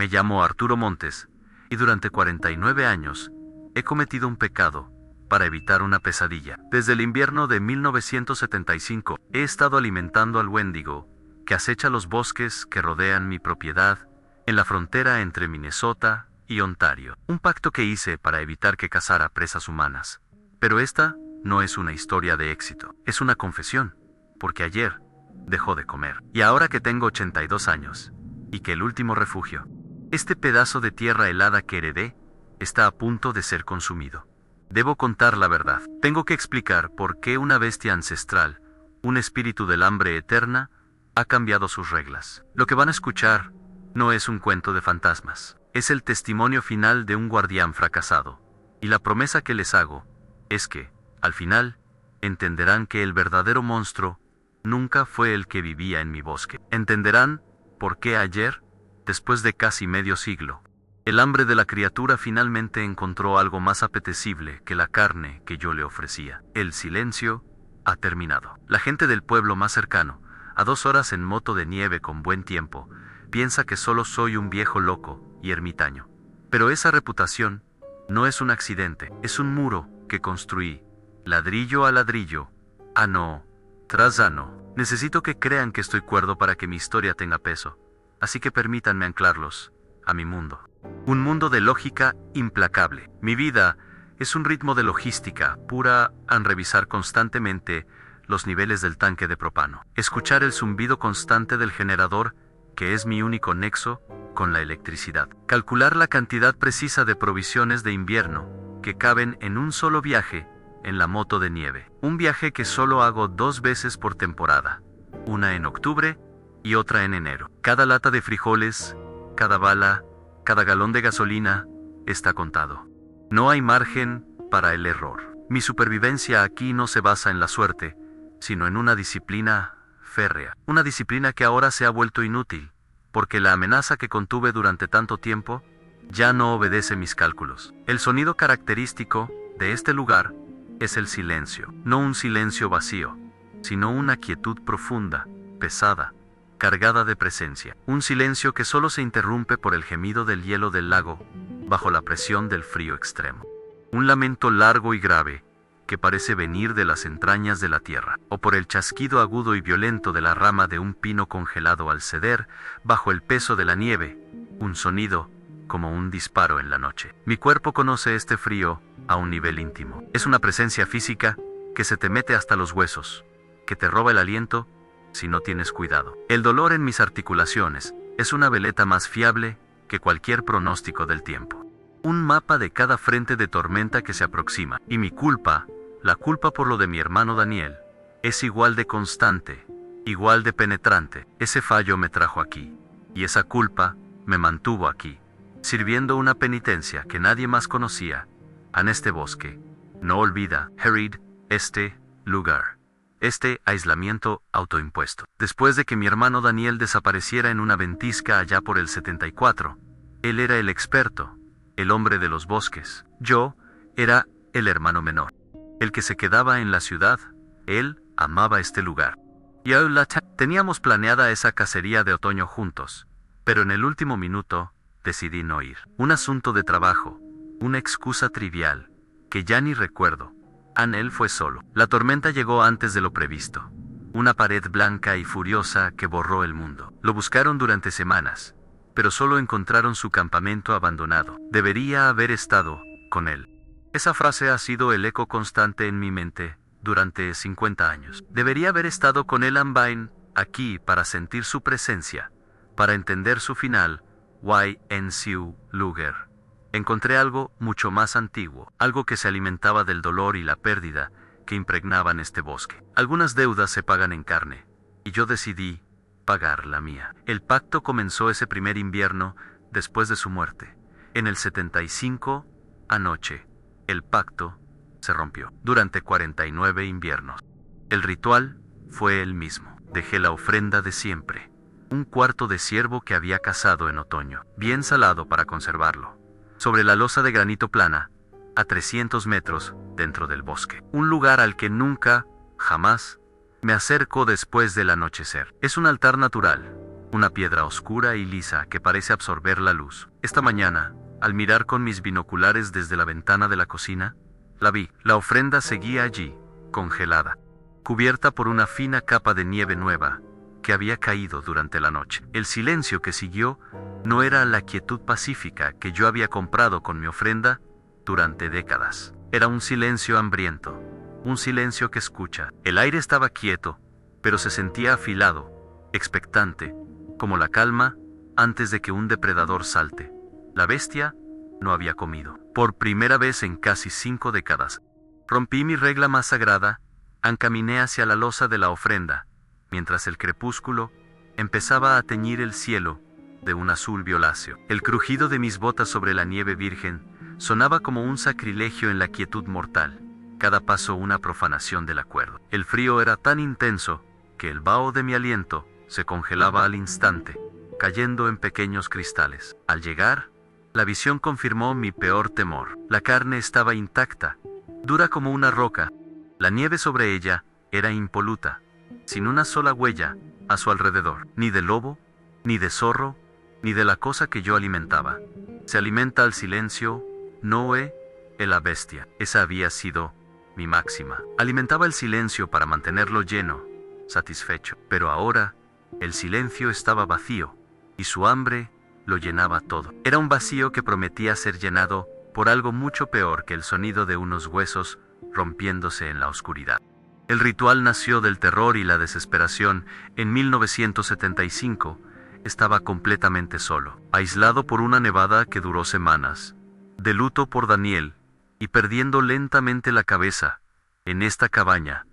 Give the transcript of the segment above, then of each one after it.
Me llamo Arturo Montes, y durante 49 años he cometido un pecado para evitar una pesadilla. Desde el invierno de 1975 he estado alimentando al Wendigo que acecha los bosques que rodean mi propiedad en la frontera entre Minnesota y Ontario. Un pacto que hice para evitar que cazara presas humanas. Pero esta no es una historia de éxito, es una confesión, porque ayer dejó de comer. Y ahora que tengo 82 años, y que el último refugio, este pedazo de tierra helada que heredé, está a punto de ser consumido. Debo contar la verdad. Tengo que explicar por qué una bestia ancestral, un espíritu del hambre eterna, ha cambiado sus reglas. Lo que van a escuchar no es un cuento de fantasmas. Es el testimonio final de un guardián fracasado. Y la promesa que les hago es que, al final, entenderán que el verdadero monstruo nunca fue el que vivía en mi bosque. Entenderán por qué ayer, después de casi medio siglo, el hambre de la criatura finalmente encontró algo más apetecible que la carne que yo le ofrecía. El silencio ha terminado. La gente del pueblo más cercano, a 2 horas en moto de nieve con buen tiempo, piensa que solo soy un viejo loco y ermitaño. Pero esa reputación no es un accidente, es un muro que construí, ladrillo a ladrillo, ano tras ano. Necesito que crean que estoy cuerdo para que mi historia tenga peso, así que permítanme anclarlos a mi mundo. Un mundo de lógica implacable. Mi vida es un ritmo de logística pura al revisar constantemente los niveles del tanque de propano. Escuchar el zumbido constante del generador, que es mi único nexo con la electricidad. Calcular la cantidad precisa de provisiones de invierno que caben en un solo viaje en la moto de nieve. Un viaje que solo hago 2 veces por temporada. Una en octubre y otra en enero. Cada lata de frijoles, cada bala, cada galón de gasolina está contado. No hay margen para el error. Mi supervivencia aquí no se basa en la suerte, sino en una disciplina férrea. Una disciplina que ahora se ha vuelto inútil, porque la amenaza que contuve durante tanto tiempo ya no obedece mis cálculos. El sonido característico de este lugar es el silencio. No un silencio vacío, sino una quietud profunda, pesada, cargada de presencia. Un silencio que solo se interrumpe por el gemido del hielo del lago, bajo la presión del frío extremo. Un lamento largo y grave, que parece venir de las entrañas de la tierra, o por el chasquido agudo y violento de la rama de un pino congelado al ceder, bajo el peso de la nieve, un sonido como un disparo en la noche. Mi cuerpo conoce este frío a un nivel íntimo. Es una presencia física que se te mete hasta los huesos, que te roba el aliento si no tienes cuidado. El dolor en mis articulaciones es una veleta más fiable que cualquier pronóstico del tiempo. Un mapa de cada frente de tormenta que se aproxima. Y mi culpa, la culpa por lo de mi hermano Daniel, es igual de constante, igual de penetrante. Ese fallo me trajo aquí, y esa culpa me mantuvo aquí, sirviendo una penitencia que nadie más conocía en este bosque. No olvida, Harid, este lugar. Este aislamiento autoimpuesto. Después de que mi hermano Daniel desapareciera en una ventisca allá por el 74, él era el experto, el hombre de los bosques. Yo era el hermano menor, el que se quedaba en la ciudad. Él amaba este lugar. Y teníamos planeada esa cacería de otoño juntos, pero en el último minuto decidí no ir. Un asunto de trabajo, una excusa trivial, que ya ni recuerdo. Anel fue solo. La tormenta llegó antes de lo previsto. Una pared blanca y furiosa que borró el mundo. Lo buscaron durante semanas, pero solo encontraron su campamento abandonado. Debería haber estado con él. Esa frase ha sido el eco constante en mi mente durante 50 años. Debería haber estado con Elan Bain aquí para sentir su presencia, para entender su final. Y.N.C.U. Luger. Encontré algo mucho más antiguo, algo que se alimentaba del dolor y la pérdida que impregnaban este bosque. Algunas deudas se pagan en carne, y yo decidí pagar la mía. El pacto comenzó ese primer invierno después de su muerte. En el 75, anoche, el pacto se rompió. Durante 49 inviernos. El ritual fue el mismo. Dejé la ofrenda de siempre. Un cuarto de ciervo que había cazado en otoño, bien salado para conservarlo, sobre la losa de granito plana, a 300 metros dentro del bosque. Un lugar al que nunca, jamás, me acerco después del anochecer. Es un altar natural, una piedra oscura y lisa que parece absorber la luz. Esta mañana, al mirar con mis binoculares desde la ventana de la cocina, la vi. La ofrenda seguía allí, congelada, cubierta por una fina capa de nieve nueva que había caído durante la noche. El silencio que siguió no era la quietud pacífica que yo había comprado con mi ofrenda durante décadas. Era un silencio hambriento, un silencio que escucha. El aire estaba quieto, pero se sentía afilado, expectante, como la calma antes de que un depredador salte. La bestia no había comido. Por primera vez en casi 5 décadas, rompí mi regla más sagrada, encaminé hacia la losa de la ofrenda, mientras el crepúsculo empezaba a teñir el cielo de un azul violáceo. El crujido de mis botas sobre la nieve virgen sonaba como un sacrilegio en la quietud mortal, cada paso una profanación del acuerdo. El frío era tan intenso que el vaho de mi aliento se congelaba al instante, cayendo en pequeños cristales. Al llegar, la visión confirmó mi peor temor. La carne estaba intacta, dura como una roca. La nieve sobre ella era impoluta, sin una sola huella a su alrededor, ni de lobo, ni de zorro, ni de la cosa que yo alimentaba. Se alimenta al silencio, Noé, la bestia. Esa había sido mi máxima. Alimentaba el silencio para mantenerlo lleno, satisfecho. Pero ahora, el silencio estaba vacío, y su hambre lo llenaba todo. Era un vacío que prometía ser llenado por algo mucho peor que el sonido de unos huesos rompiéndose en la oscuridad. El ritual nació del terror y la desesperación. En 1975 estaba completamente solo, aislado por una nevada que duró semanas, de luto por Daniel, y perdiendo lentamente la cabeza, en esta cabaña,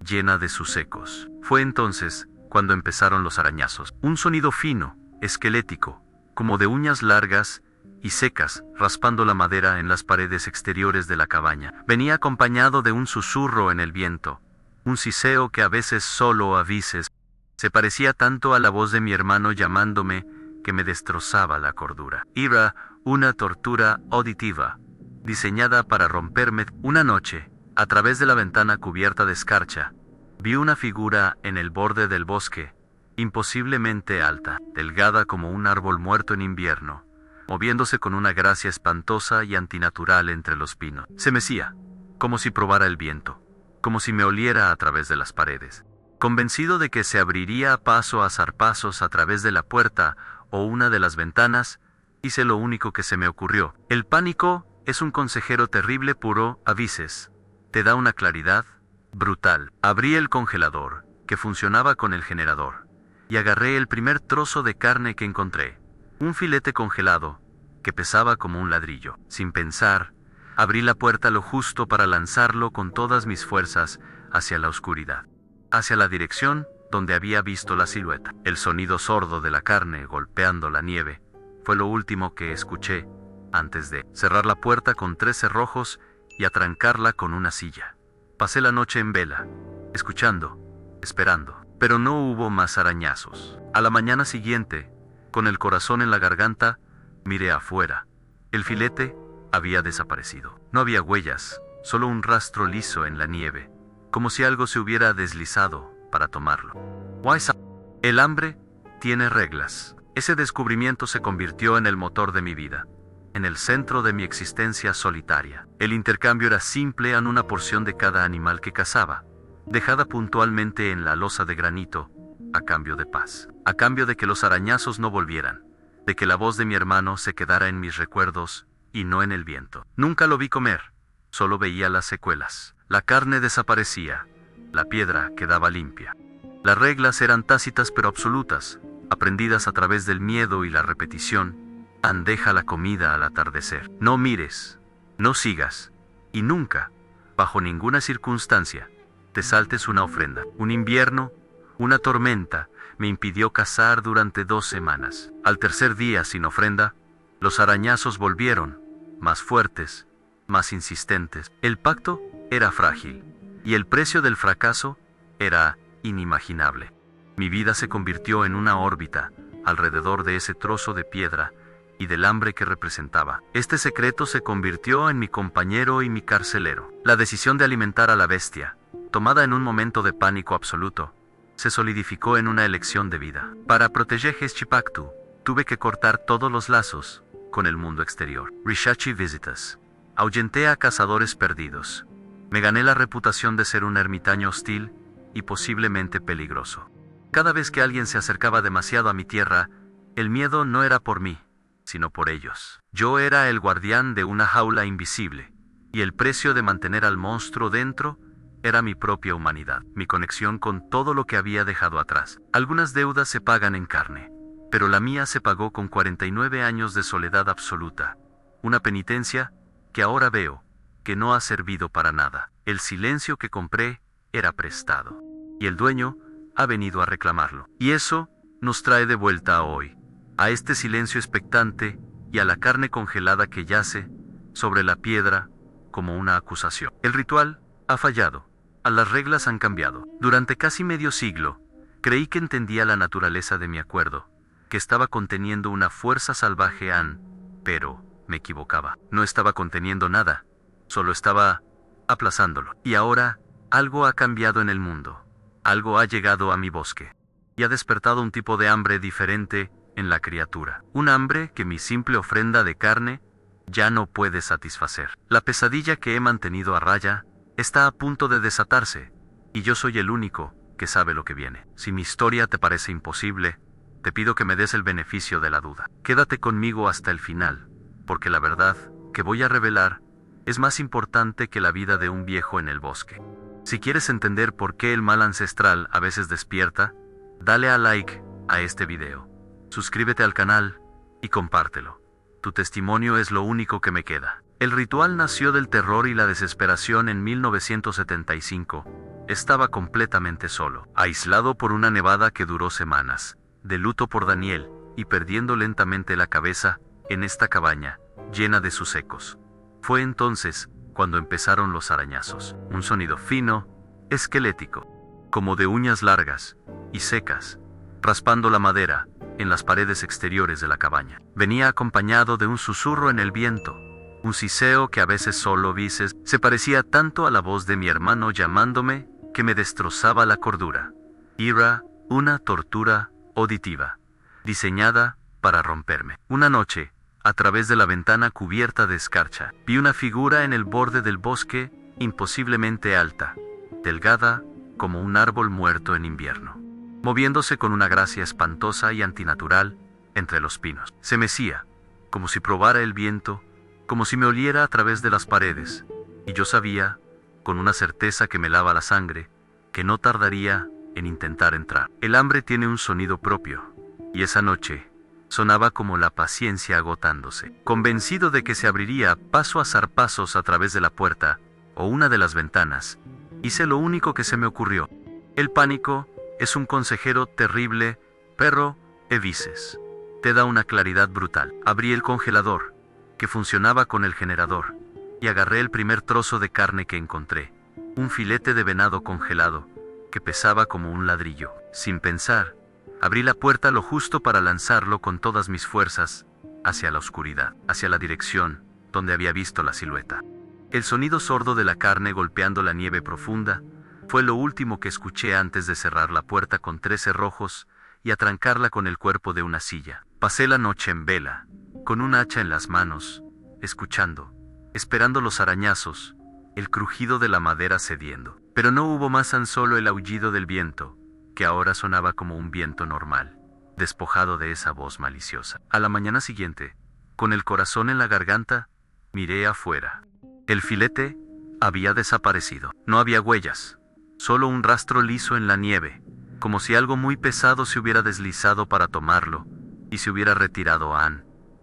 llena de sus ecos. Fue entonces cuando empezaron los arañazos. Un sonido fino, esquelético, como de uñas largas y secas, raspando la madera en las paredes exteriores de la cabaña. Venía acompañado de un susurro en el viento, un siseo que a veces solo avises. Se parecía tanto a la voz de mi hermano llamándome que me destrozaba la cordura. Era una tortura auditiva, diseñada para romperme. Una noche, a través de la ventana cubierta de escarcha, vi una figura en el borde del bosque, imposiblemente alta, delgada como un árbol muerto en invierno, moviéndose con una gracia espantosa y antinatural entre los pinos. Se mecía, como si probara el viento, como si me oliera a través de las paredes. Convencido de que se abriría paso a zarpazos a través de la puerta o una de las ventanas, hice lo único que se me ocurrió. El pánico es un consejero terrible puro, avises. Te da una claridad brutal. Abrí el congelador, que funcionaba con el generador, y agarré el primer trozo de carne que encontré. Un filete congelado, que pesaba como un ladrillo. Sin pensar, abrí la puerta lo justo para lanzarlo con todas mis fuerzas hacia la oscuridad, hacia la dirección donde había visto la silueta. El sonido sordo de la carne golpeando la nieve fue lo último que escuché antes de cerrar la puerta con 3 cerrojos y atrancarla con una silla. Pasé la noche en vela, escuchando, esperando, pero no hubo más arañazos. A la mañana siguiente, con el corazón en la garganta, miré afuera. El filete había desaparecido. No había huellas, solo un rastro liso en la nieve, como si algo se hubiera deslizado para tomarlo. El hambre tiene reglas. Ese descubrimiento se convirtió en el motor de mi vida, en el centro de mi existencia solitaria. El intercambio era simple en una porción de cada animal que cazaba, dejada puntualmente en la losa de granito, a cambio de paz, a cambio de que los arañazos no volvieran, de que la voz de mi hermano se quedara en mis recuerdos y no en el viento. Nunca lo vi comer, solo veía las secuelas. La carne desaparecía, la piedra quedaba limpia. Las reglas eran tácitas pero absolutas, aprendidas a través del miedo y la repetición. Deja la comida al atardecer. No mires, no sigas, y nunca, bajo ninguna circunstancia, te saltes una ofrenda. Un invierno, una tormenta, me impidió cazar durante 2 semanas. Al tercer día sin ofrenda, los arañazos volvieron, más fuertes, más insistentes. El pacto era frágil, y el precio del fracaso era inimaginable. Mi vida se convirtió en una órbita alrededor de ese trozo de piedra y del hambre que representaba. Este secreto se convirtió en mi compañero y mi carcelero. La decisión de alimentar a la bestia, tomada en un momento de pánico absoluto, se solidificó en una elección de vida. Para proteger Heshchipactu, tuve que cortar todos los lazos con el mundo exterior. Rishachi Visitas. Ahuyenté a cazadores perdidos. Me gané la reputación de ser un ermitaño hostil y posiblemente peligroso. Cada vez que alguien se acercaba demasiado a mi tierra, el miedo no era por mí, sino por ellos. Yo era el guardián de una jaula invisible, y el precio de mantener al monstruo dentro era mi propia humanidad, mi conexión con todo lo que había dejado atrás. Algunas deudas se pagan en carne, pero la mía se pagó con 49 años de soledad absoluta, una penitencia que ahora veo que no ha servido para nada. El silencio que compré era prestado, y el dueño ha venido a reclamarlo. Y eso nos trae de vuelta a hoy, a este silencio expectante y a la carne congelada que yace sobre la piedra como una acusación. El ritual ha fallado, las reglas han cambiado. Durante casi medio siglo, creí que entendía la naturaleza de mi acuerdo, que estaba conteniendo una fuerza salvaje pero me equivocaba. No estaba conteniendo nada, solo estaba aplazándolo. Y ahora, algo ha cambiado en el mundo. Algo ha llegado a mi bosque. Y ha despertado un tipo de hambre diferente en la criatura. Un hambre que mi simple ofrenda de carne ya no puede satisfacer. La pesadilla que he mantenido a raya está a punto de desatarse, y yo soy el único que sabe lo que viene. Si mi historia te parece imposible, te pido que me des el beneficio de la duda. Quédate conmigo hasta el final, porque la verdad que voy a revelar es más importante que la vida de un viejo en el bosque. Si quieres entender por qué el mal ancestral a veces despierta, dale a like a este video, suscríbete al canal y compártelo. Tu testimonio es lo único que me queda. El ritual nació del terror y la desesperación en 1975. Estaba completamente solo, aislado por una nevada que duró semanas, de luto por Daniel y perdiendo lentamente la cabeza en esta cabaña llena de sus ecos. Fue entonces cuando empezaron los arañazos, un sonido fino, esquelético, como de uñas largas y secas, raspando la madera en las paredes exteriores de la cabaña. Venía acompañado de un susurro en el viento, un siseo que a veces solo vices, se parecía tanto a la voz de mi hermano llamándome que me destrozaba la cordura. Era una tortura auditiva, diseñada para romperme. Una noche, a través de la ventana cubierta de escarcha, vi una figura en el borde del bosque, imposiblemente alta, delgada como un árbol muerto en invierno, moviéndose con una gracia espantosa y antinatural entre los pinos. Se mecía, como si probara el viento, como si me oliera a través de las paredes, y yo sabía, con una certeza que me lava la sangre, que no tardaría en intentar entrar. El hambre tiene un sonido propio, y esa noche sonaba como la paciencia agotándose. Convencido de que se abriría paso a zarpazos a través de la puerta o una de las ventanas, hice lo único que se me ocurrió. El pánico es un consejero terrible, perro Evises. Te da una claridad brutal. Abrí el congelador, que funcionaba con el generador, y agarré el primer trozo de carne que encontré, un filete de venado congelado, que pesaba como un ladrillo. Sin pensar, abrí la puerta lo justo para lanzarlo con todas mis fuerzas, hacia la oscuridad, hacia la dirección donde había visto la silueta. El sonido sordo de la carne golpeando la nieve profunda fue lo último que escuché antes de cerrar la puerta con 3 cerrojos y atrancarla con el cuerpo de una silla. Pasé la noche en vela, con un hacha en las manos, escuchando, esperando los arañazos, el crujido de la madera cediendo. Pero no hubo más tan solo el aullido del viento, que ahora sonaba como un viento normal, despojado de esa voz maliciosa. A la mañana siguiente, con el corazón en la garganta, miré afuera. El filete había desaparecido. No había huellas, solo un rastro liso en la nieve, como si algo muy pesado se hubiera deslizado para tomarlo, y se hubiera retirado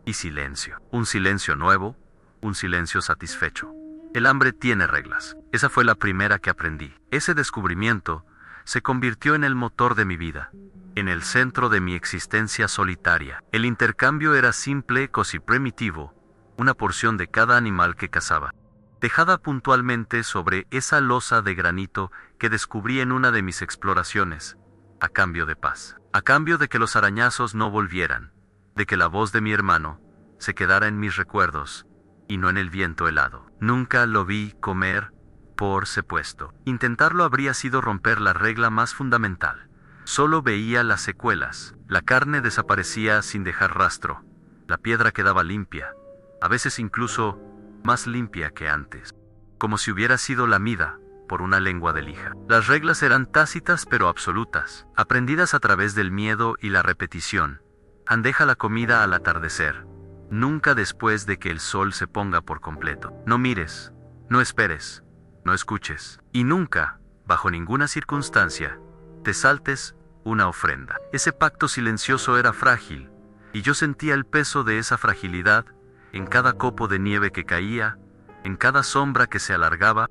y silencio. Un silencio nuevo, un silencio satisfecho. El hambre tiene reglas. Esa fue la primera que aprendí. Ese descubrimiento se convirtió en el motor de mi vida, en el centro de mi existencia solitaria. El intercambio era simple, casi primitivo, una porción de cada animal que cazaba, dejada puntualmente sobre esa losa de granito que descubrí en una de mis exploraciones, a cambio de paz, a cambio de que los arañazos no volvieran, de que la voz de mi hermano se quedara en mis recuerdos, y no en el viento helado. Nunca lo vi comer, por supuesto. Intentarlo habría sido romper la regla más fundamental, Solo veía las secuelas. La carne desaparecía sin dejar rastro. La piedra quedaba limpia, a veces incluso más limpia que antes, como si hubiera sido lamida por una lengua de lija. Las reglas eran tácitas pero absolutas, aprendidas a través del miedo y la repetición. Deja la comida al atardecer, nunca después de que el sol se ponga por completo. No mires, no esperes, no escuches, y nunca, bajo ninguna circunstancia, te saltes una ofrenda. Ese pacto silencioso era frágil, y yo sentía el peso de esa fragilidad en cada copo de nieve que caía, en cada sombra que se alargaba.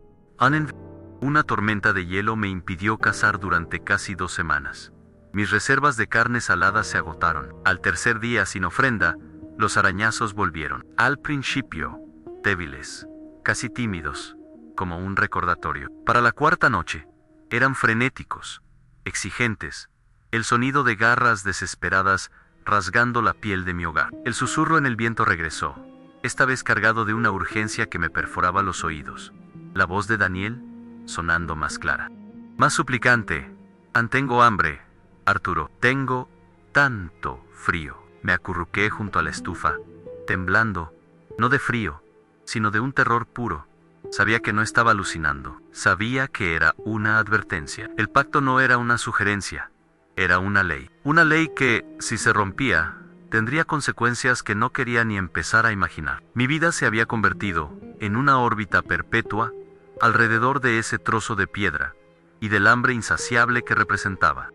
Una tormenta de hielo me impidió cazar durante casi 2 semanas. Mis reservas de carne salada se agotaron. Al tercer día sin ofrenda, los arañazos volvieron. Al principio, débiles, casi tímidos, como un recordatorio. Para la cuarta noche, eran frenéticos, exigentes, el sonido de garras desesperadas rasgando la piel de mi hogar. El susurro en el viento regresó, esta vez cargado de una urgencia que me perforaba los oídos. La voz de Daniel, sonando más clara, más suplicante. Tengo hambre, Arturo. Tengo tanto frío. Me acurruqué junto a la estufa, temblando, no de frío, sino de un terror puro. Sabía que no estaba alucinando. Sabía que era una advertencia. El pacto no era una sugerencia, era una ley. Una ley que, si se rompía, tendría consecuencias que no quería ni empezar a imaginar. Mi vida se había convertido en una órbita perpetua alrededor de ese trozo de piedra y del hambre insaciable que representaba.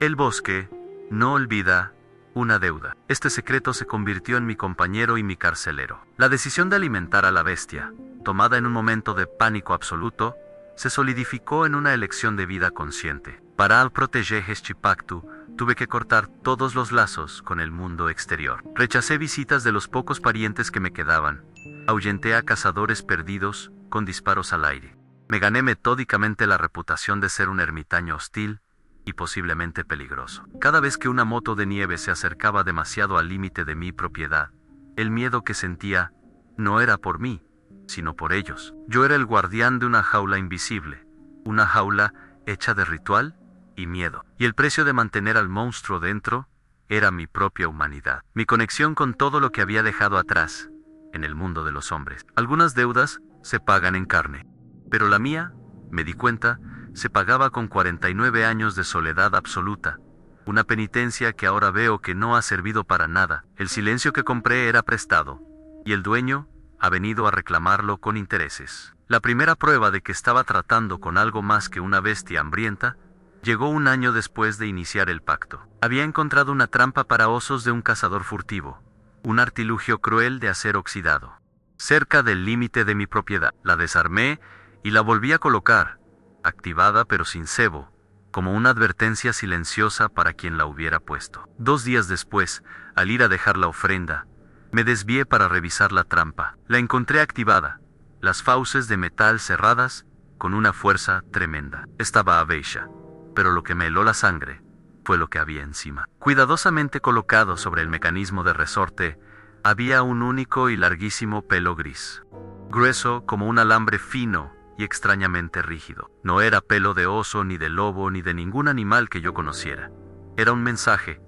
El bosque no olvida una deuda. Este secreto se convirtió en mi compañero y mi carcelero. La decisión de alimentar a la bestia, tomada en un momento de pánico absoluto, se solidificó en una elección de vida consciente. Para proteger este pacto, tuve que cortar todos los lazos con el mundo exterior. Rechacé visitas de los pocos parientes que me quedaban. Ahuyenté a cazadores perdidos con disparos al aire. Me gané metódicamente la reputación de ser un ermitaño hostil y posiblemente peligroso. Cada vez que una moto de nieve se acercaba demasiado al límite de mi propiedad, el miedo que sentía no era por mí, sino por ellos. Yo era el guardián de una jaula invisible, una jaula hecha de ritual y miedo. Y el precio de mantener al monstruo dentro era mi propia humanidad, mi conexión con todo lo que había dejado atrás en el mundo de los hombres. Algunas deudas se pagan en carne, pero la mía, me di cuenta, se pagaba con 49 años de soledad absoluta, una penitencia que ahora veo que no ha servido para nada. El silencio que compré era prestado, y el dueño ha venido a reclamarlo con intereses. La primera prueba de que estaba tratando con algo más que una bestia hambrienta llegó 1 año después de iniciar el pacto. Había encontrado una trampa para osos de un cazador furtivo, un artilugio cruel de acero oxidado, cerca del límite de mi propiedad. La desarmé y la volví a colocar, activada pero sin cebo, como una advertencia silenciosa para quien la hubiera puesto. 2 días después, al ir a dejar la ofrenda, me desvié para revisar la trampa. La encontré activada, las fauces de metal cerradas, con una fuerza tremenda. Estaba abella, pero lo que me heló la sangre fue lo que había encima. Cuidadosamente colocado sobre el mecanismo de resorte, había un único y larguísimo pelo gris, grueso como un alambre fino y extrañamente rígido. No era pelo de oso, ni de lobo, ni de ningún animal que yo conociera. Era un mensaje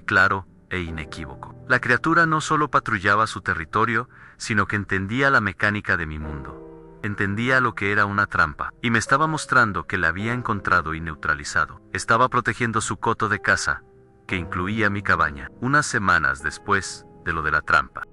claro e inequívoco. La criatura no solo patrullaba su territorio, sino que entendía la mecánica de mi mundo. Entendía lo que era una trampa, y me estaba mostrando que la había encontrado y neutralizado. Estaba protegiendo su coto de caza, que incluía mi cabaña. Unas semanas después de lo de la trampa,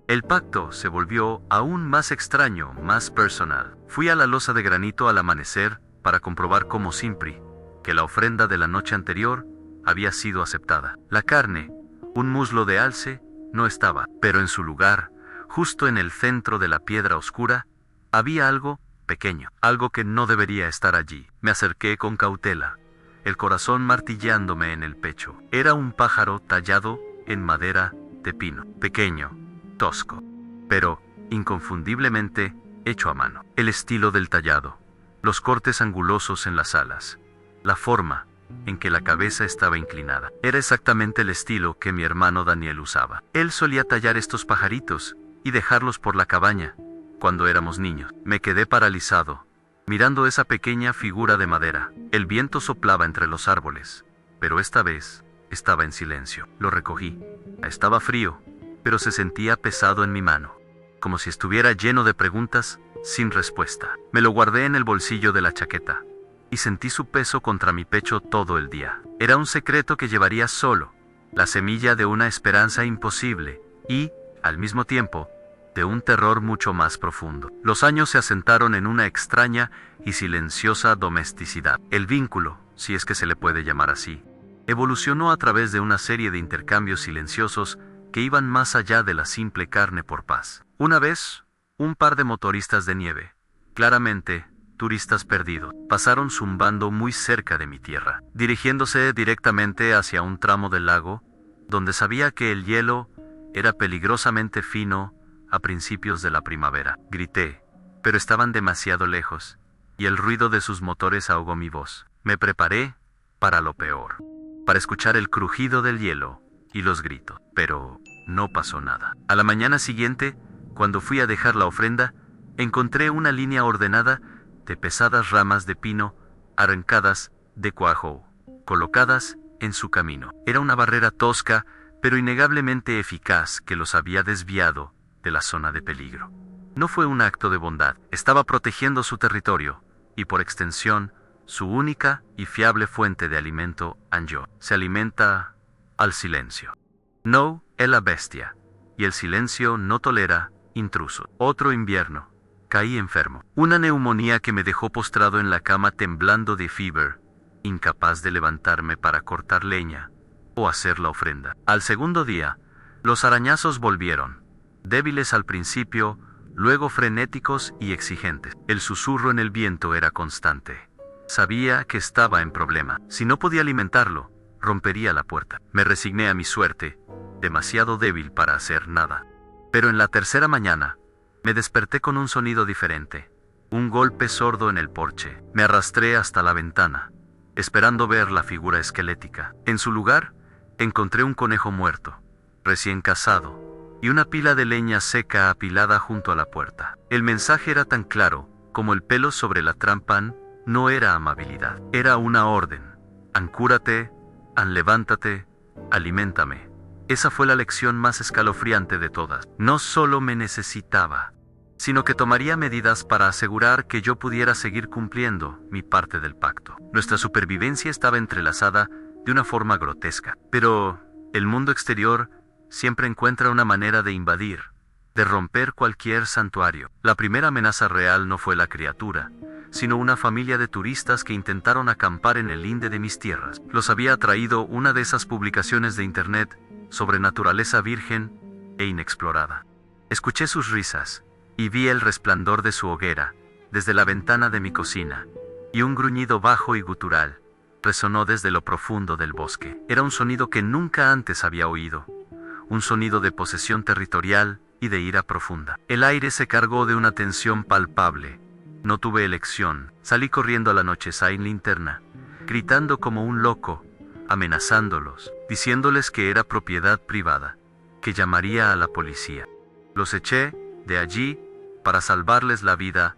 el pacto se volvió aún más extraño, más personal. Fui a la losa de granito al amanecer para comprobar como siempre que la ofrenda de la noche anterior había sido aceptada. La carne, un muslo de alce, no estaba, pero en su lugar, justo en el centro de la piedra oscura, había algo pequeño, algo que no debería estar allí. Me acerqué con cautela, el corazón martillándome en el pecho. Era un pájaro tallado en madera de pino, pequeño, tosco, pero, inconfundiblemente, hecho a mano. El estilo del tallado, los cortes angulosos en las alas, la forma en que la cabeza estaba inclinada. Era exactamente el estilo que mi hermano Daniel usaba. Él solía tallar estos pajaritos y dejarlos por la cabaña cuando éramos niños. Me quedé paralizado, mirando esa pequeña figura de madera. El viento soplaba entre los árboles, pero esta vez estaba en silencio. Lo recogí. Estaba frío, pero se sentía pesado en mi mano, como si estuviera lleno de preguntas sin respuesta. Me lo guardé en el bolsillo de la chaqueta y sentí su peso contra mi pecho todo el día. Era un secreto que llevaría solo, la semilla de una esperanza imposible y, al mismo tiempo, de un terror mucho más profundo. Los años se asentaron en una extraña y silenciosa domesticidad. El vínculo, si es que se le puede llamar así, evolucionó a través de una serie de intercambios silenciosos que iban más allá de la simple carne por paz. Una vez, un par de motoristas de nieve, claramente turistas perdidos, pasaron zumbando muy cerca de mi tierra, dirigiéndose directamente hacia un tramo del lago, donde sabía que el hielo era peligrosamente fino a principios de la primavera. Grité, pero estaban demasiado lejos, y el ruido de sus motores ahogó mi voz. Me preparé para lo peor, para escuchar el crujido del hielo y los gritos, pero no pasó nada. A la mañana siguiente, cuando fui a dejar la ofrenda, encontré una línea ordenada de pesadas ramas de pino arrancadas de cuajo, colocadas en su camino. Era una barrera tosca, pero innegablemente eficaz, que los había desviado de la zona de peligro. No fue un acto de bondad, estaba protegiendo su territorio, y por extensión, su única y fiable fuente de alimento, Anjo. Se alimenta al silencio. No es la bestia, y el silencio no tolera intruso. Otro invierno. Caí enfermo. Una neumonía que me dejó postrado en la cama temblando de fiebre, incapaz de levantarme para cortar leña o hacer la ofrenda. Al segundo día, los arañazos volvieron, débiles al principio, luego frenéticos y exigentes. El susurro en el viento era constante. Sabía que estaba en problema. Si no podía alimentarlo, rompería la puerta. Me resigné a mi suerte, demasiado débil para hacer nada. Pero en la tercera mañana, me desperté con un sonido diferente, un golpe sordo en el porche. Me arrastré hasta la ventana, esperando ver la figura esquelética. En su lugar, encontré un conejo muerto, recién cazado, y una pila de leña seca apilada junto a la puerta. El mensaje era tan claro como el pelo sobre la trampa. No era amabilidad, era una orden. Ancúrate, levántate, aliméntame. Esa fue la lección más escalofriante de todas. No solo me necesitaba, sino que tomaría medidas para asegurar que yo pudiera seguir cumpliendo mi parte del pacto. Nuestra supervivencia estaba entrelazada de una forma grotesca, pero el mundo exterior siempre encuentra una manera de invadir, de romper cualquier santuario. La primera amenaza real no fue la criatura, sino una familia de turistas que intentaron acampar en el linde de mis tierras. Los había atraído una de esas publicaciones de internet sobre naturaleza virgen e inexplorada. Escuché sus risas y vi el resplandor de su hoguera desde la ventana de mi cocina, y un gruñido bajo y gutural resonó desde lo profundo del bosque. Era un sonido que nunca antes había oído, un sonido de posesión territorial y de ira profunda. El aire se cargó de una tensión palpable. No tuve elección. Salí corriendo al anochecer sin linterna, gritando como un loco, amenazándolos, diciéndoles que era propiedad privada, que llamaría a la policía. Los eché de allí para salvarles la vida,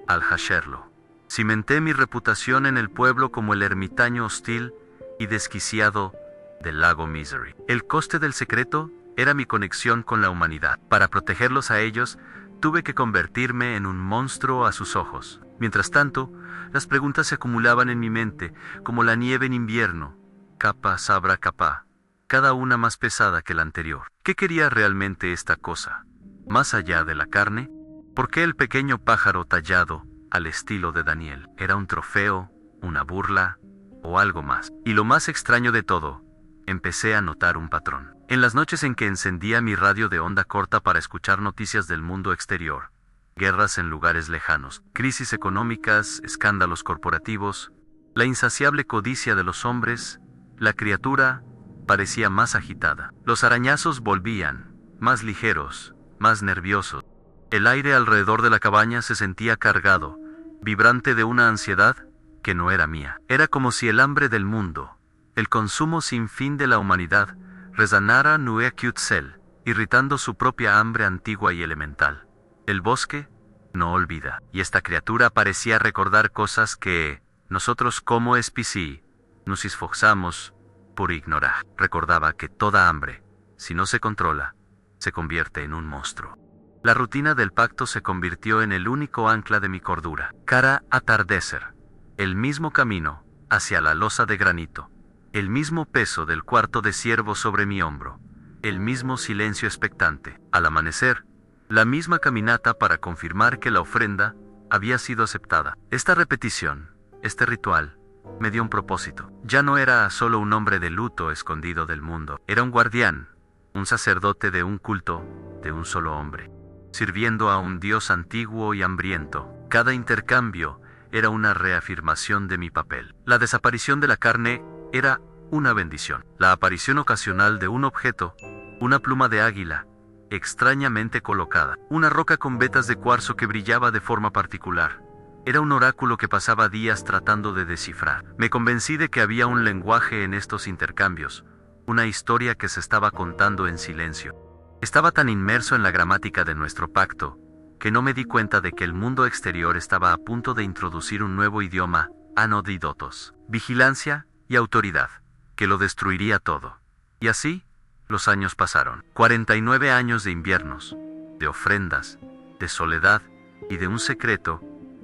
al hacerlo. Cimenté mi reputación en el pueblo como el ermitaño hostil y desquiciado del lago Misery. El coste del secreto era mi conexión con la humanidad. Para protegerlos a ellos, tuve que convertirme en un monstruo a sus ojos. Mientras tanto, las preguntas se acumulaban en mi mente, como la nieve en invierno, capa sobre capa, cada una más pesada que la anterior. ¿Qué quería realmente esta cosa? Más allá de la carne, ¿por qué el pequeño pájaro tallado al estilo de Daniel? ¿Era un trofeo, una burla o algo más? Y lo más extraño de todo, empecé a notar un patrón. En las noches en que encendía mi radio de onda corta para escuchar noticias del mundo exterior, guerras en lugares lejanos, crisis económicas, escándalos corporativos, la insaciable codicia de los hombres, la criatura parecía más agitada. Los arañazos volvían, más ligeros, más nerviosos. El aire alrededor de la cabaña se sentía cargado, vibrante de una ansiedad que no era mía. Era como si el hambre del mundo, el consumo sin fin de la humanidad, resonara Nueacutzell, irritando su propia hambre antigua y elemental. El bosque no olvida, y esta criatura parecía recordar cosas que nosotros como especie Nos esforzamos por ignorar. Recordaba que toda hambre, si no se controla, se convierte en un monstruo. La rutina del pacto se convirtió en el único ancla de mi cordura. Cada atardecer, el mismo camino hacia la losa de granito, el mismo peso del cuarto de ciervo sobre mi hombro, el mismo silencio expectante. Al amanecer, la misma caminata para confirmar que la ofrenda había sido aceptada. Esta repetición, este ritual, me dio un propósito. Ya no era solo un hombre de luto escondido del mundo, era un guardián, un sacerdote de un culto, de un solo hombre, sirviendo a un Dios antiguo y hambriento. Cada intercambio era una reafirmación de mi papel. La desaparición de la carne era una bendición. La aparición ocasional de un objeto, una pluma de águila, extrañamente colocada, una roca con vetas de cuarzo que brillaba de forma particular, era un oráculo que pasaba días tratando de descifrar. Me convencí de que había un lenguaje en estos intercambios, una historia que se estaba contando en silencio. Estaba tan inmerso en la gramática de nuestro pacto, que no me di cuenta de que el mundo exterior estaba a punto de introducir un nuevo idioma, anodidotos, vigilancia y autoridad, que lo destruiría todo. Y así, los años pasaron. 49 años de inviernos, de ofrendas, de soledad y de un secreto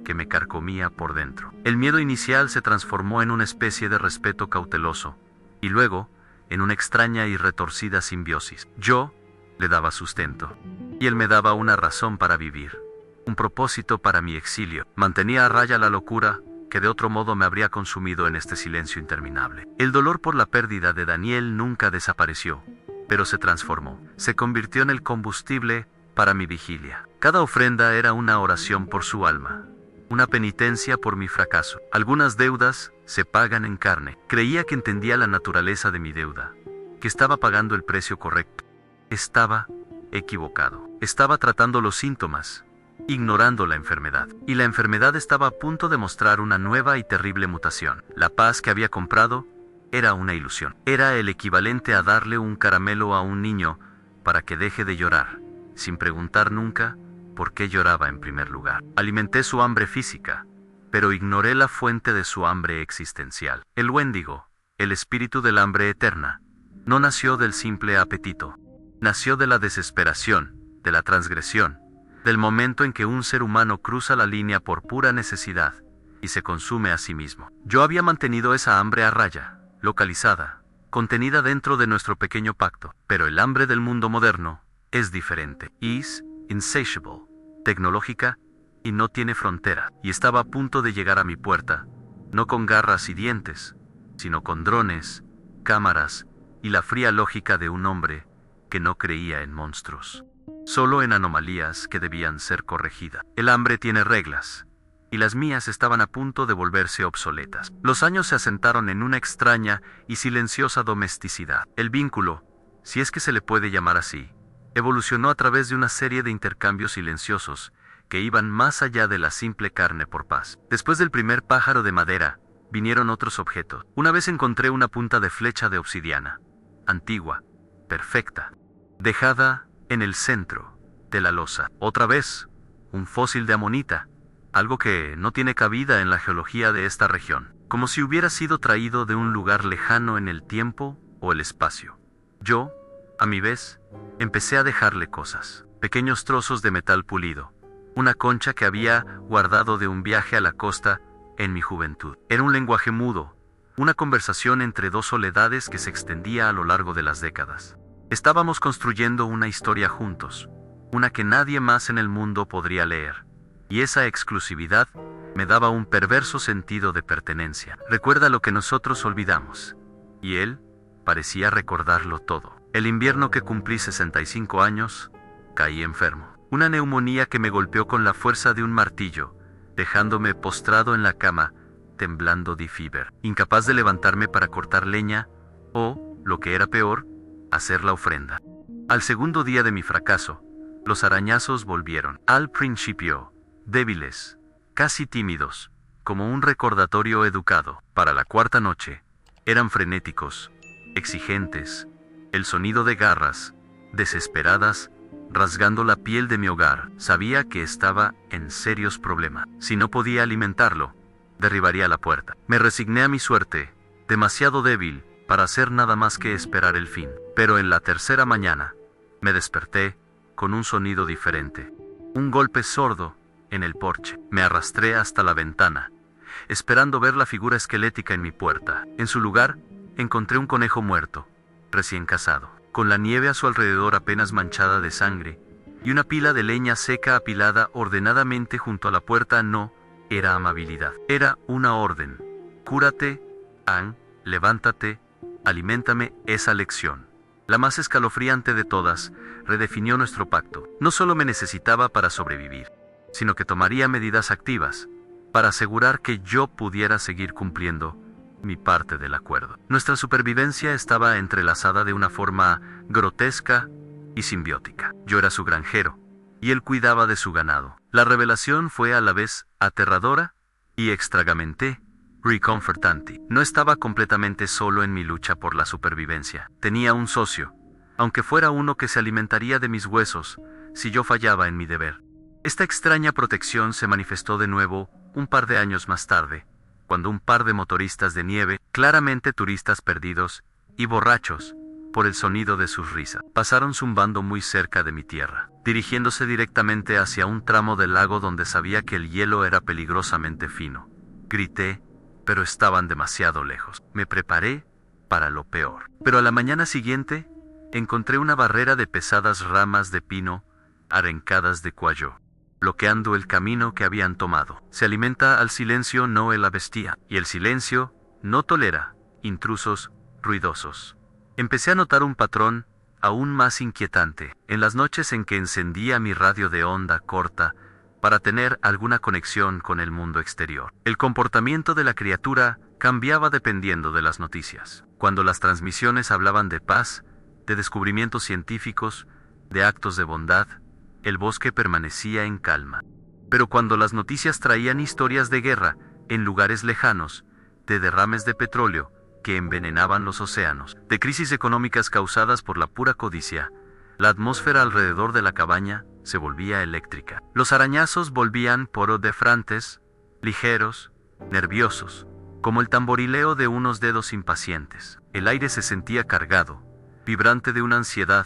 que me carcomía por dentro. El miedo inicial se transformó en una especie de respeto cauteloso, y luego, en una extraña y retorcida simbiosis. Yo le daba sustento, y él me daba una razón para vivir, un propósito para mi exilio. Mantenía a raya la locura que de otro modo me habría consumido en este silencio interminable. El dolor por la pérdida de Daniel nunca desapareció, pero se transformó. Se convirtió en el combustible para mi vigilia. Cada ofrenda era una oración por su alma, una penitencia por mi fracaso. Algunas deudas se pagan en carne. Creía que entendía la naturaleza de mi deuda, que estaba pagando el precio correcto. Estaba equivocado. Estaba tratando los síntomas, ignorando la enfermedad. Y la enfermedad estaba a punto de mostrar una nueva y terrible mutación. La paz que había comprado era una ilusión. Era el equivalente a darle un caramelo a un niño para que deje de llorar, sin preguntar nunca por qué lloraba en primer lugar. Alimenté su hambre física, pero ignoré la fuente de su hambre existencial. El Wendigo, el espíritu del hambre eterna, no nació del simple apetito. Nació de la desesperación, de la transgresión, del momento en que un ser humano cruza la línea por pura necesidad y se consume a sí mismo. Yo había mantenido esa hambre a raya, localizada, contenida dentro de nuestro pequeño pacto, pero el hambre del mundo moderno es diferente. Es insatiable, tecnológica y no tiene frontera, y estaba a punto de llegar a mi puerta, no con garras y dientes, sino con drones, cámaras y la fría lógica de un hombre que no creía en monstruos, solo en anomalías que debían ser corregidas. El hambre tiene reglas, y las mías estaban a punto de volverse obsoletas. Los años se asentaron en una extraña y silenciosa domesticidad. El vínculo, si es que se le puede llamar así, evolucionó a través de una serie de intercambios silenciosos que iban más allá de la simple carne por paz. Después del primer pájaro de madera, vinieron otros objetos. Una vez encontré una punta de flecha de obsidiana, antigua, perfecta, dejada en el centro de la losa. Otra vez, un fósil de amonita, algo que no tiene cabida en la geología de esta región, como si hubiera sido traído de un lugar lejano en el tiempo o el espacio. Yo, a mi vez, empecé a dejarle cosas, pequeños trozos de metal pulido, una concha que había guardado de un viaje a la costa en mi juventud. Era un lenguaje mudo, una conversación entre dos soledades que se extendía a lo largo de las décadas. Estábamos construyendo una historia juntos, una que nadie más en el mundo podría leer, y esa exclusividad me daba un perverso sentido de pertenencia. Recuerda lo que nosotros olvidamos, y él parecía recordarlo todo. El invierno que cumplí 65 años, caí enfermo. Una neumonía que me golpeó con la fuerza de un martillo, dejándome postrado en la cama, temblando de fiebre, incapaz de levantarme para cortar leña, o, lo que era peor, hacer la ofrenda. Al segundo día de mi fracaso, los arañazos volvieron. Al principio, débiles, casi tímidos, como un recordatorio educado. Para la cuarta noche, eran frenéticos, exigentes, el sonido de garras, desesperadas, rasgando la piel de mi hogar. Sabía que estaba en serios problemas. Si no podía alimentarlo, derribaría la puerta. Me resigné a mi suerte, demasiado débil para hacer nada más que esperar el fin. Pero en la tercera mañana, me desperté con un sonido diferente. Un golpe sordo en el porche. Me arrastré hasta la ventana, esperando ver la figura esquelética en mi puerta. En su lugar, encontré un conejo muerto, recién cazado, con la nieve a su alrededor apenas manchada de sangre, y una pila de leña seca apilada ordenadamente junto a la puerta. No era amabilidad, era una orden. Cúrate, Ann, levántate, aliméntame. Esa lección, la más escalofriante de todas, redefinió nuestro pacto. No solo me necesitaba para sobrevivir, sino que tomaría medidas activas para asegurar que yo pudiera seguir cumpliendo mi parte del acuerdo. Nuestra supervivencia estaba entrelazada de una forma grotesca y simbiótica. Yo era su granjero, y él cuidaba de su ganado. La revelación fue a la vez aterradora y extravagante, reconfortante. No estaba completamente solo en mi lucha por la supervivencia. Tenía un socio, aunque fuera uno que se alimentaría de mis huesos si yo fallaba en mi deber. Esta extraña protección se manifestó de nuevo un par de años más tarde, cuando un par de motoristas de nieve, claramente turistas perdidos y borrachos por el sonido de sus risas, pasaron zumbando muy cerca de mi tierra, dirigiéndose directamente hacia un tramo del lago donde sabía que el hielo era peligrosamente fino. Grité, pero estaban demasiado lejos. Me preparé para lo peor. Pero a la mañana siguiente, encontré una barrera de pesadas ramas de pino arrancadas de cuello, bloqueando el camino que habían tomado. Se alimenta al silencio, no la bestia, y el silencio no tolera intrusos ruidosos. Empecé a notar un patrón aún más inquietante. En las noches en que encendía mi radio de onda corta para tener alguna conexión con el mundo exterior, el comportamiento de la criatura cambiaba dependiendo de las noticias. Cuando las transmisiones hablaban de paz, de descubrimientos científicos, de actos de bondad, el bosque permanecía en calma. Pero cuando las noticias traían historias de guerra en lugares lejanos, de derrames de petróleo que envenenaban los océanos, de crisis económicas causadas por la pura codicia, la atmósfera alrededor de la cabaña se volvía eléctrica. Los arañazos volvían porodefrantes, ligeros, nerviosos, como el tamborileo de unos dedos impacientes. El aire se sentía cargado, vibrante de una ansiedad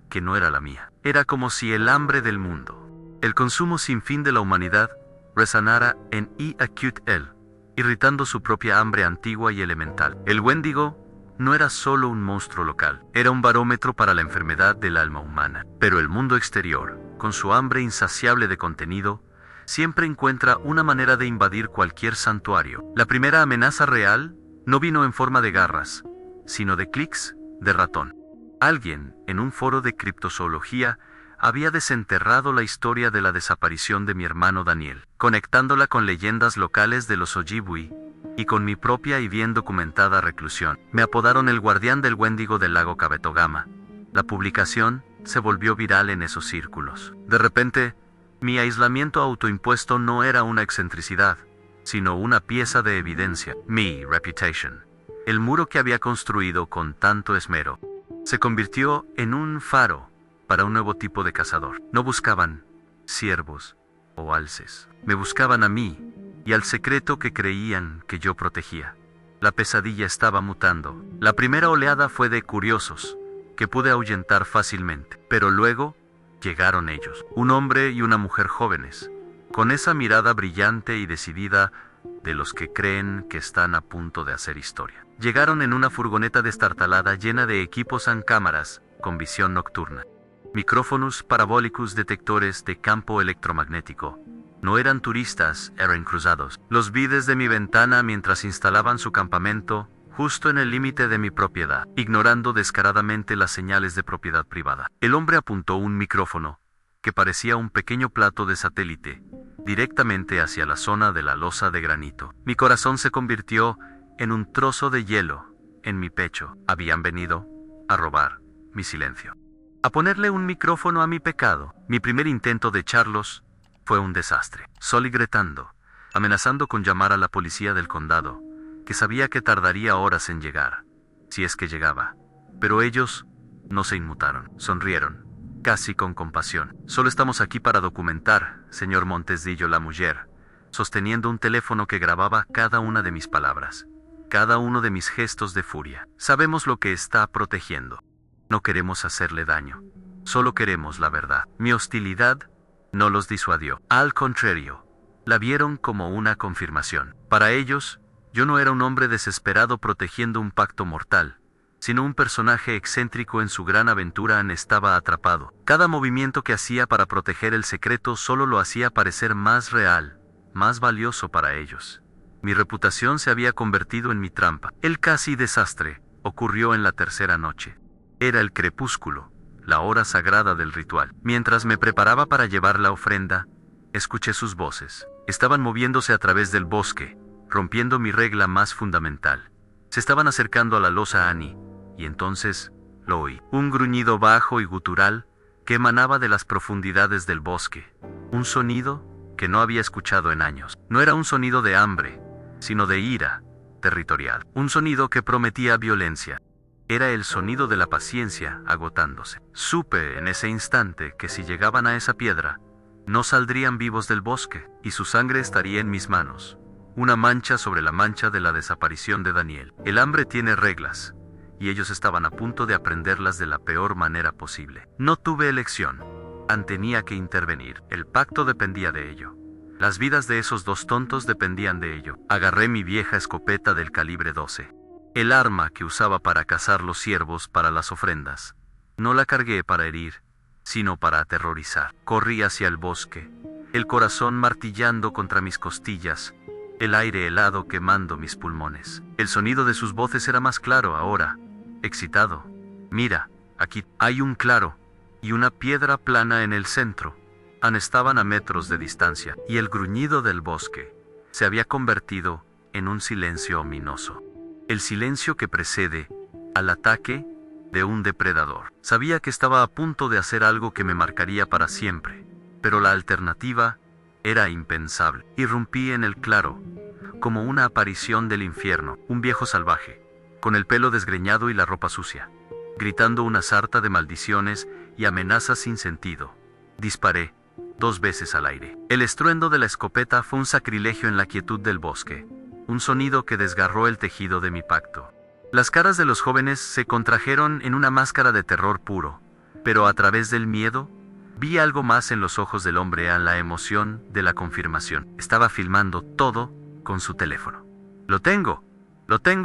que no era la mía. Era como si el hambre del mundo, el consumo sin fin de la humanidad, resonara en acute él, irritando su propia hambre antigua y elemental. El Wendigo no era solo un monstruo local, era un barómetro para la enfermedad del alma humana. Pero el mundo exterior, con su hambre insaciable de contenido, siempre encuentra una manera de invadir cualquier santuario. La primera amenaza real no vino en forma de garras, sino de clics de ratón. Alguien, en un foro de criptozoología, había desenterrado la historia de la desaparición de mi hermano Daniel, conectándola con leyendas locales de los Ojibwe y con mi propia y bien documentada reclusión. Me apodaron el guardián del Wendigo del lago Kabetogama. La publicación se volvió viral en esos círculos. De repente, mi aislamiento autoimpuesto no era una excentricidad, sino una pieza de evidencia. Mi reputation, el muro que había construido con tanto esmero, se convirtió en un faro para un nuevo tipo de cazador. No buscaban ciervos o alces. Me buscaban a mí y al secreto que creían que yo protegía. La pesadilla estaba mutando. La primera oleada fue de curiosos, que pude ahuyentar fácilmente. Pero luego llegaron ellos, un hombre y una mujer jóvenes, con esa mirada brillante y decidida de los que creen que están a punto de hacer historia. Llegaron en una furgoneta destartalada llena de equipos and cámaras con visión nocturna. Micrófonos parabólicos, detectores de campo electromagnético. No eran turistas, eran cruzados. Los vi desde mi ventana mientras instalaban su campamento justo en el límite de mi propiedad, ignorando descaradamente las señales de propiedad privada. El hombre apuntó un micrófono, que parecía un pequeño plato de satélite, directamente hacia la zona de la losa de granito. Mi corazón se convirtió en un trozo de hielo en mi pecho. Habían venido a robar mi silencio, a ponerle un micrófono a mi pecado. Mi primer intento de echarlos fue un desastre. Solí gritando, amenazando con llamar a la policía del condado, que sabía que tardaría horas en llegar, si es que llegaba. Pero ellos no se inmutaron, sonrieron, casi con compasión. Solo estamos aquí para documentar, señor Montesdillo la mujer, sosteniendo un teléfono que grababa cada una de mis palabras. cada uno de mis gestos de furia. Sabemos lo que está protegiendo. No queremos hacerle daño. Solo queremos la verdad. Mi hostilidad no los disuadió. Al contrario, la vieron como una confirmación. Para ellos, yo no era un hombre desesperado protegiendo un pacto mortal, sino un personaje excéntrico en su gran aventura. Estaba atrapado. Cada movimiento que hacía para proteger el secreto solo lo hacía parecer más real, más valioso para ellos. Mi reputación se había convertido en mi trampa. El casi desastre ocurrió en la tercera noche. Era el crepúsculo, la hora sagrada del ritual. Mientras me preparaba para llevar la ofrenda, escuché sus voces. Estaban moviéndose a través del bosque, rompiendo mi regla más fundamental. Se estaban acercando a la losa Annie, y entonces lo oí. Un gruñido bajo y gutural que emanaba de las profundidades del bosque. Un sonido que no había escuchado en años. No era un sonido de hambre, sino de ira territorial. Un sonido que prometía violencia. Era el sonido de la paciencia agotándose. Supe en ese instante que si llegaban a esa piedra, no saldrían vivos del bosque, y su sangre estaría en mis manos. Una mancha sobre la mancha de la desaparición de Daniel. El hambre tiene reglas, y ellos estaban a punto de aprenderlas de la peor manera posible. No tuve elección. Tenía que intervenir. El pacto dependía de ello. Las vidas de esos dos tontos dependían de ello. Agarré mi vieja escopeta del calibre 12. El arma que usaba para cazar los ciervos para las ofrendas. No la cargué para herir, sino para aterrorizar. Corrí hacia el bosque, el corazón martillando contra mis costillas, el aire helado quemando mis pulmones. El sonido de sus voces era más claro ahora, excitado. Mira, aquí hay un claro, y una piedra plana en el centro. Estaban a metros de distancia, y el gruñido del bosque se había convertido en un silencio ominoso. El silencio que precede al ataque de un depredador. Sabía que estaba a punto de hacer algo que me marcaría para siempre, pero la alternativa era impensable. Irrumpí en el claro, como una aparición del infierno, un viejo salvaje, con el pelo desgreñado y la ropa sucia, gritando una sarta de maldiciones y amenazas sin sentido. Disparé 2 veces al aire. El estruendo de la escopeta fue un sacrilegio en la quietud del bosque, un sonido que desgarró el tejido de mi pacto. Las caras de los jóvenes se contrajeron en una máscara de terror puro, pero a través del miedo, vi algo más en los ojos del hombre, a la emoción de la confirmación. Estaba filmando todo con su teléfono. Lo tengo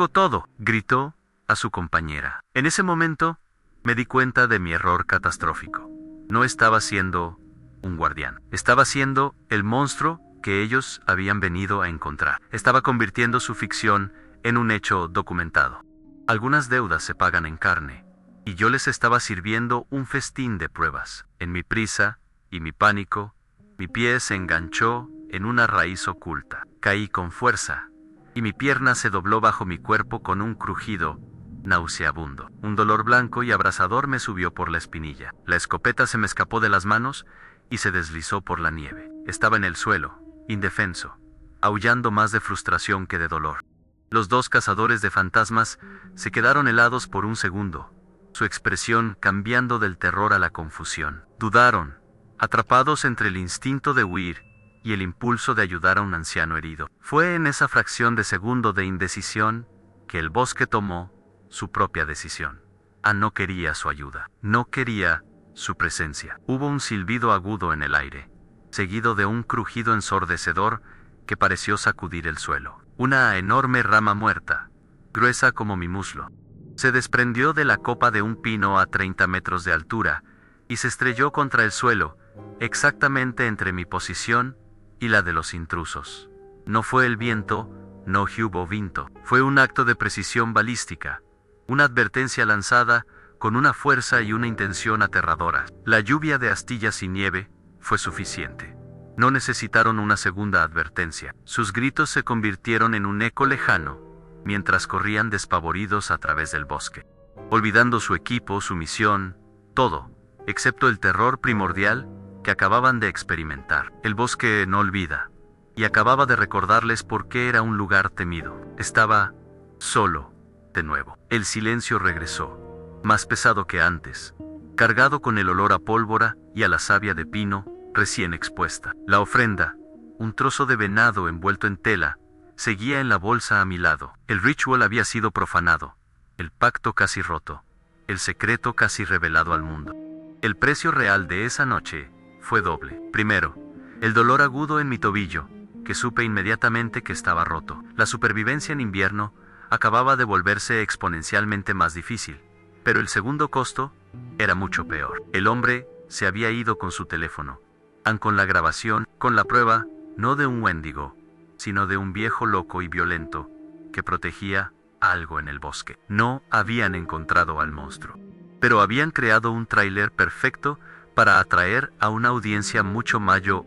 todo», gritó a su compañera. En ese momento, me di cuenta de mi error catastrófico. No estaba siendo un guardián. Estaba siendo el monstruo que ellos habían venido a encontrar. Estaba convirtiendo su ficción en un hecho documentado. Algunas deudas se pagan en carne, y yo les estaba sirviendo un festín de pruebas. En mi prisa y mi pánico, mi pie se enganchó en una raíz oculta. Caí con fuerza, y mi pierna se dobló bajo mi cuerpo con un crujido nauseabundo. Un dolor blanco y abrasador me subió por la espinilla. La escopeta se me escapó de las manos y se deslizó por la nieve. Estaba en el suelo, indefenso, aullando más de frustración que de dolor. Los 2 cazadores de fantasmas se quedaron helados por un segundo, su expresión cambiando del terror a la confusión. Dudaron, atrapados entre el instinto de huir y el impulso de ayudar a un anciano herido. Fue en esa fracción de segundo de indecisión que el bosque tomó su propia decisión. No quería su ayuda, no quería su presencia. Hubo un silbido agudo en el aire, seguido de un crujido ensordecedor que pareció sacudir el suelo. Una enorme rama muerta, gruesa como mi muslo, se desprendió de la copa de un pino a 30 metros de altura y se estrelló contra el suelo, exactamente entre mi posición y la de los intrusos. No fue el viento, no hubo viento. Fue un acto de precisión balística, una advertencia lanzada con una fuerza y una intención aterradora. La lluvia de astillas y nieve fue suficiente. No necesitaron una segunda advertencia. Sus gritos se convirtieron en un eco lejano, mientras corrían despavoridos a través del bosque, olvidando su equipo, su misión, todo, excepto el terror primordial que acababan de experimentar. El bosque no olvida, y acababa de recordarles por qué era un lugar temido. Estaba solo, de nuevo. El silencio regresó, más pesado que antes, cargado con el olor a pólvora y a la savia de pino recién expuesta. La ofrenda, un trozo de venado envuelto en tela, seguía en la bolsa a mi lado. El ritual había sido profanado, el pacto casi roto, el secreto casi revelado al mundo. El precio real de esa noche fue doble. Primero, el dolor agudo en mi tobillo, que supe inmediatamente que estaba roto. La supervivencia en invierno acababa de volverse exponencialmente más difícil, pero el segundo costo era mucho peor. El hombre se había ido con su teléfono, con la grabación, con la prueba, no de un Wendigo, sino de un viejo loco y violento que protegía algo en el bosque. No habían encontrado al monstruo, pero habían creado un tráiler perfecto para atraer a una audiencia mucho mayor.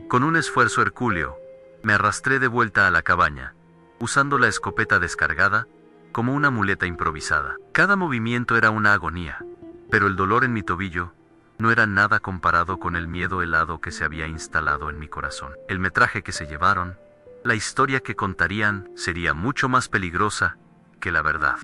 Con un esfuerzo hercúleo, me arrastré de vuelta a la cabaña, usando la escopeta descargada como una muleta improvisada. Cada movimiento era una agonía, pero el dolor en mi tobillo no era nada comparado con el miedo helado que se había instalado en mi corazón. El metraje que se llevaron, la historia que contarían, sería mucho más peligrosa que la verdad.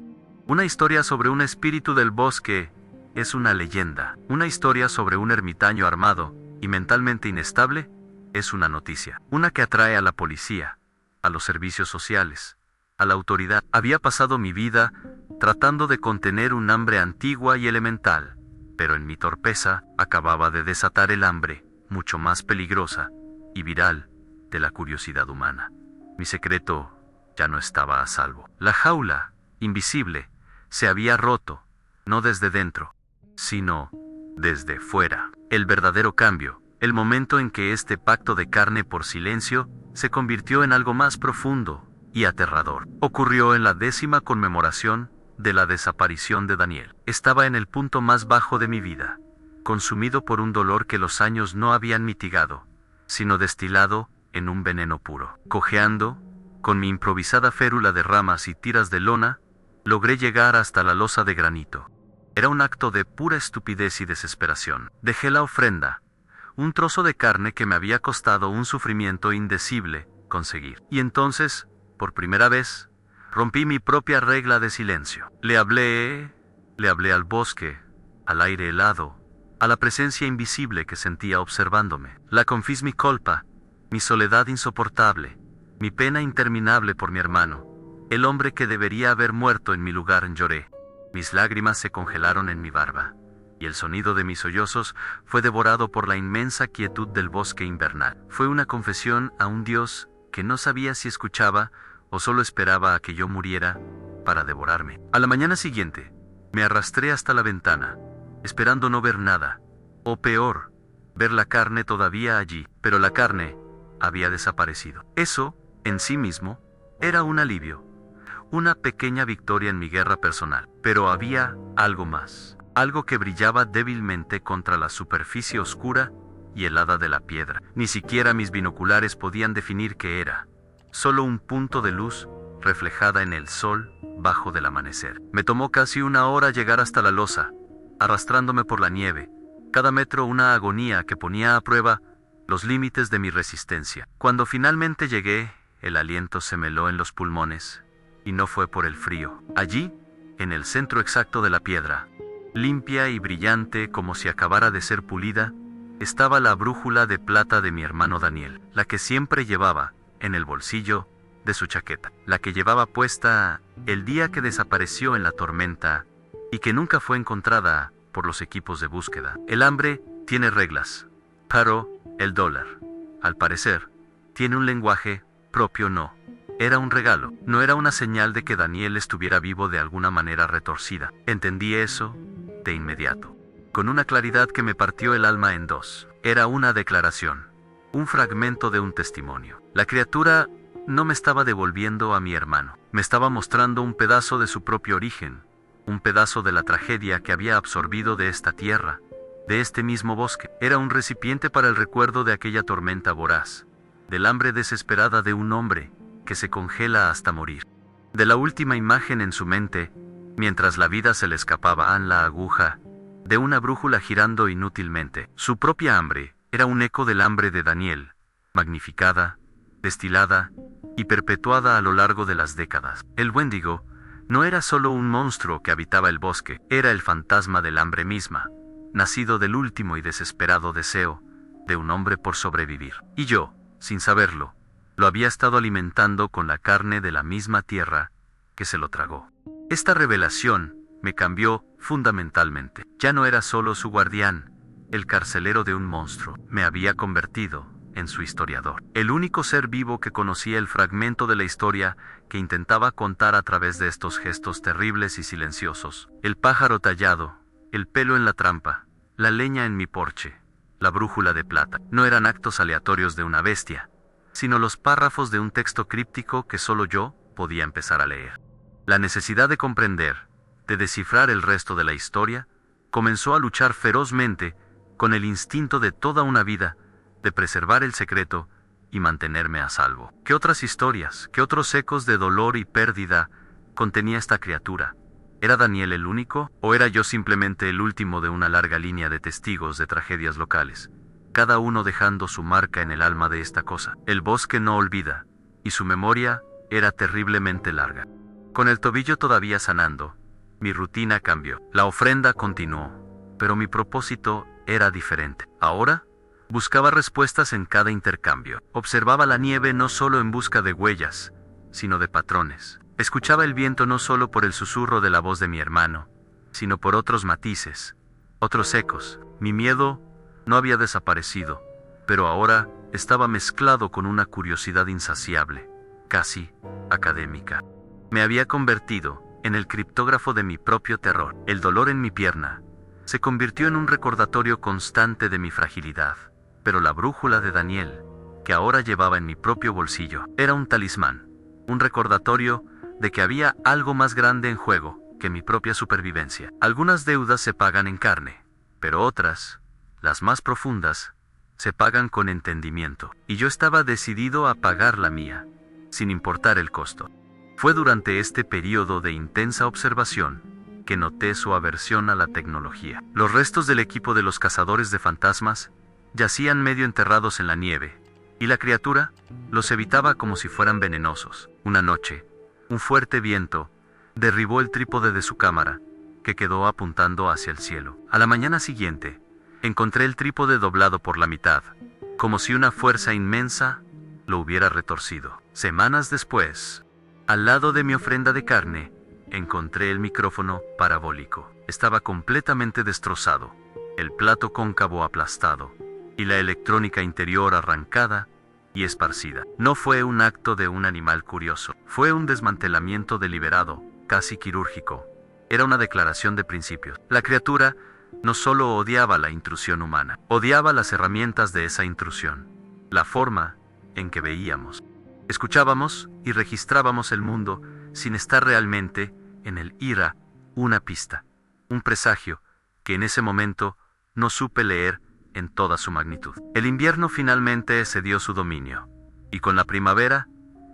Una historia sobre un espíritu del bosque es una leyenda. Una historia sobre un ermitaño armado y mentalmente inestable es una noticia. Una que atrae a la policía, a los servicios sociales, a la autoridad. Había pasado mi vida tratando de contener un hambre antigua y elemental, pero en mi torpeza acababa de desatar el hambre, mucho más peligrosa y viral, de la curiosidad humana. Mi secreto ya no estaba a salvo. La jaula, invisible, se había roto, no desde dentro, sino desde fuera. El verdadero cambio, el momento en que este pacto de carne por silencio se convirtió en algo más profundo y aterrador, ocurrió en la 10ª conmemoración de la desaparición de Daniel. Estaba en el punto más bajo de mi vida, consumido por un dolor que los años no habían mitigado, sino destilado en un veneno puro. Cojeando, con mi improvisada férula de ramas y tiras de lona, logré llegar hasta la losa de granito. Era un acto de pura estupidez y desesperación. Dejé la ofrenda, un trozo de carne que me había costado un sufrimiento indecible conseguir. Y entonces, por primera vez, rompí mi propia regla de silencio. Le hablé al bosque, al aire helado, a la presencia invisible que sentía observándome. La confis mi culpa, mi soledad insoportable, mi pena interminable por mi hermano, el hombre que debería haber muerto en mi lugar. Lloré. Mis lágrimas se congelaron en mi barba, y el sonido de mis sollozos fue devorado por la inmensa quietud del bosque invernal. Fue una confesión a un Dios que no sabía si escuchaba o solo esperaba a que yo muriera para devorarme. A la mañana siguiente, me arrastré hasta la ventana, esperando no ver nada, o peor, ver la carne todavía allí, pero la carne había desaparecido. Eso, en sí mismo, era un alivio, una pequeña victoria en mi guerra personal. Pero había algo más, algo que brillaba débilmente contra la superficie oscura y helada de la piedra. Ni siquiera mis binoculares podían definir qué era, solo un punto de luz reflejada en el sol bajo del amanecer. Me tomó casi una hora llegar hasta la losa, arrastrándome por la nieve, cada metro una agonía que ponía a prueba los límites de mi resistencia. Cuando finalmente llegué, el aliento se me heló en los pulmones, y no fue por el frío. Allí, en el centro exacto de la piedra, limpia y brillante como si acabara de ser pulida, estaba la brújula de plata de mi hermano Daniel, la que siempre llevaba en el bolsillo de su chaqueta, la que llevaba puesta el día que desapareció en la tormenta y que nunca fue encontrada por los equipos de búsqueda. El hambre tiene reglas, pero el dólar, al parecer, tiene un lenguaje propio. No era un regalo, no era una señal de que Daniel estuviera vivo de alguna manera retorcida. Entendí eso de inmediato, con una claridad que me partió el alma en dos. Era una declaración, un fragmento de un testimonio. La criatura no me estaba devolviendo a mi hermano, me estaba mostrando un pedazo de su propio origen, un pedazo de la tragedia que había absorbido de esta tierra, de este mismo bosque. Era un recipiente para el recuerdo de aquella tormenta voraz, del hambre desesperada de un hombre que se congela hasta morir, de la última imagen en su mente, mientras la vida se le escapaba en la aguja de una brújula girando inútilmente. Su propia hambre era un eco del hambre de Daniel, magnificada, destilada y perpetuada a lo largo de las décadas. El Wendigo no era solo un monstruo que habitaba el bosque, era el fantasma del hambre misma, nacido del último y desesperado deseo de un hombre por sobrevivir. Y yo, sin saberlo, Lo había estado alimentando con la carne de la misma tierra que se lo tragó. Esta revelación me cambió fundamentalmente. Ya no era solo su guardián, el carcelero de un monstruo. Me había convertido en su historiador. El único ser vivo que conocía el fragmento de la historia que intentaba contar a través de estos gestos terribles y silenciosos. El pájaro tallado, el pelo en la trampa, la leña en mi porche, la brújula de plata. No eran actos aleatorios de una bestia, sino los párrafos de un texto críptico que solo yo podía empezar a leer. La necesidad de comprender, de descifrar el resto de la historia, comenzó a luchar ferozmente con el instinto de toda una vida de preservar el secreto y mantenerme a salvo. ¿Qué otras historias, qué otros ecos de dolor y pérdida contenía esta criatura? ¿Era Daniel el único, o era yo simplemente el último de una larga línea de testigos de tragedias locales, cada uno dejando su marca en el alma de esta cosa? El bosque no olvida, y su memoria era terriblemente larga. Con el tobillo todavía sanando, mi rutina cambió. La ofrenda continuó, pero mi propósito era diferente. Ahora, buscaba respuestas en cada intercambio. Observaba la nieve no solo en busca de huellas, sino de patrones. Escuchaba el viento no solo por el susurro de la voz de mi hermano, sino por otros matices, otros ecos. Mi miedo no había desaparecido, pero ahora estaba mezclado con una curiosidad insaciable, casi académica. Me había convertido en el criptógrafo de mi propio terror. El dolor en mi pierna se convirtió en un recordatorio constante de mi fragilidad, pero la brújula de Daniel, que ahora llevaba en mi propio bolsillo, era un talismán, un recordatorio de que había algo más grande en juego que mi propia supervivencia. Algunas deudas se pagan en carne, pero otras, las más profundas, se pagan con entendimiento, y yo estaba decidido a pagar la mía, sin importar el costo. Fue durante este periodo de intensa observación que noté su aversión a la tecnología. Los restos del equipo de los cazadores de fantasmas yacían medio enterrados en la nieve, y la criatura los evitaba como si fueran venenosos. Una noche, un fuerte viento derribó el trípode de su cámara, que quedó apuntando hacia el cielo. A la mañana siguiente, encontré el trípode doblado por la mitad, como si una fuerza inmensa lo hubiera retorcido. Semanas después, al lado de mi ofrenda de carne, encontré el micrófono parabólico. Estaba completamente destrozado, el plato cóncavo aplastado, y la electrónica interior arrancada y esparcida. No fue un acto de un animal curioso, fue un desmantelamiento deliberado, casi quirúrgico. Era una declaración de principios. La criatura no solo odiaba la intrusión humana, odiaba las herramientas de esa intrusión, la forma en que veíamos, escuchábamos y registrábamos el mundo sin estar realmente en él. Era una pista, un presagio que en ese momento no supe leer en toda su magnitud. El invierno finalmente cedió su dominio, y con la primavera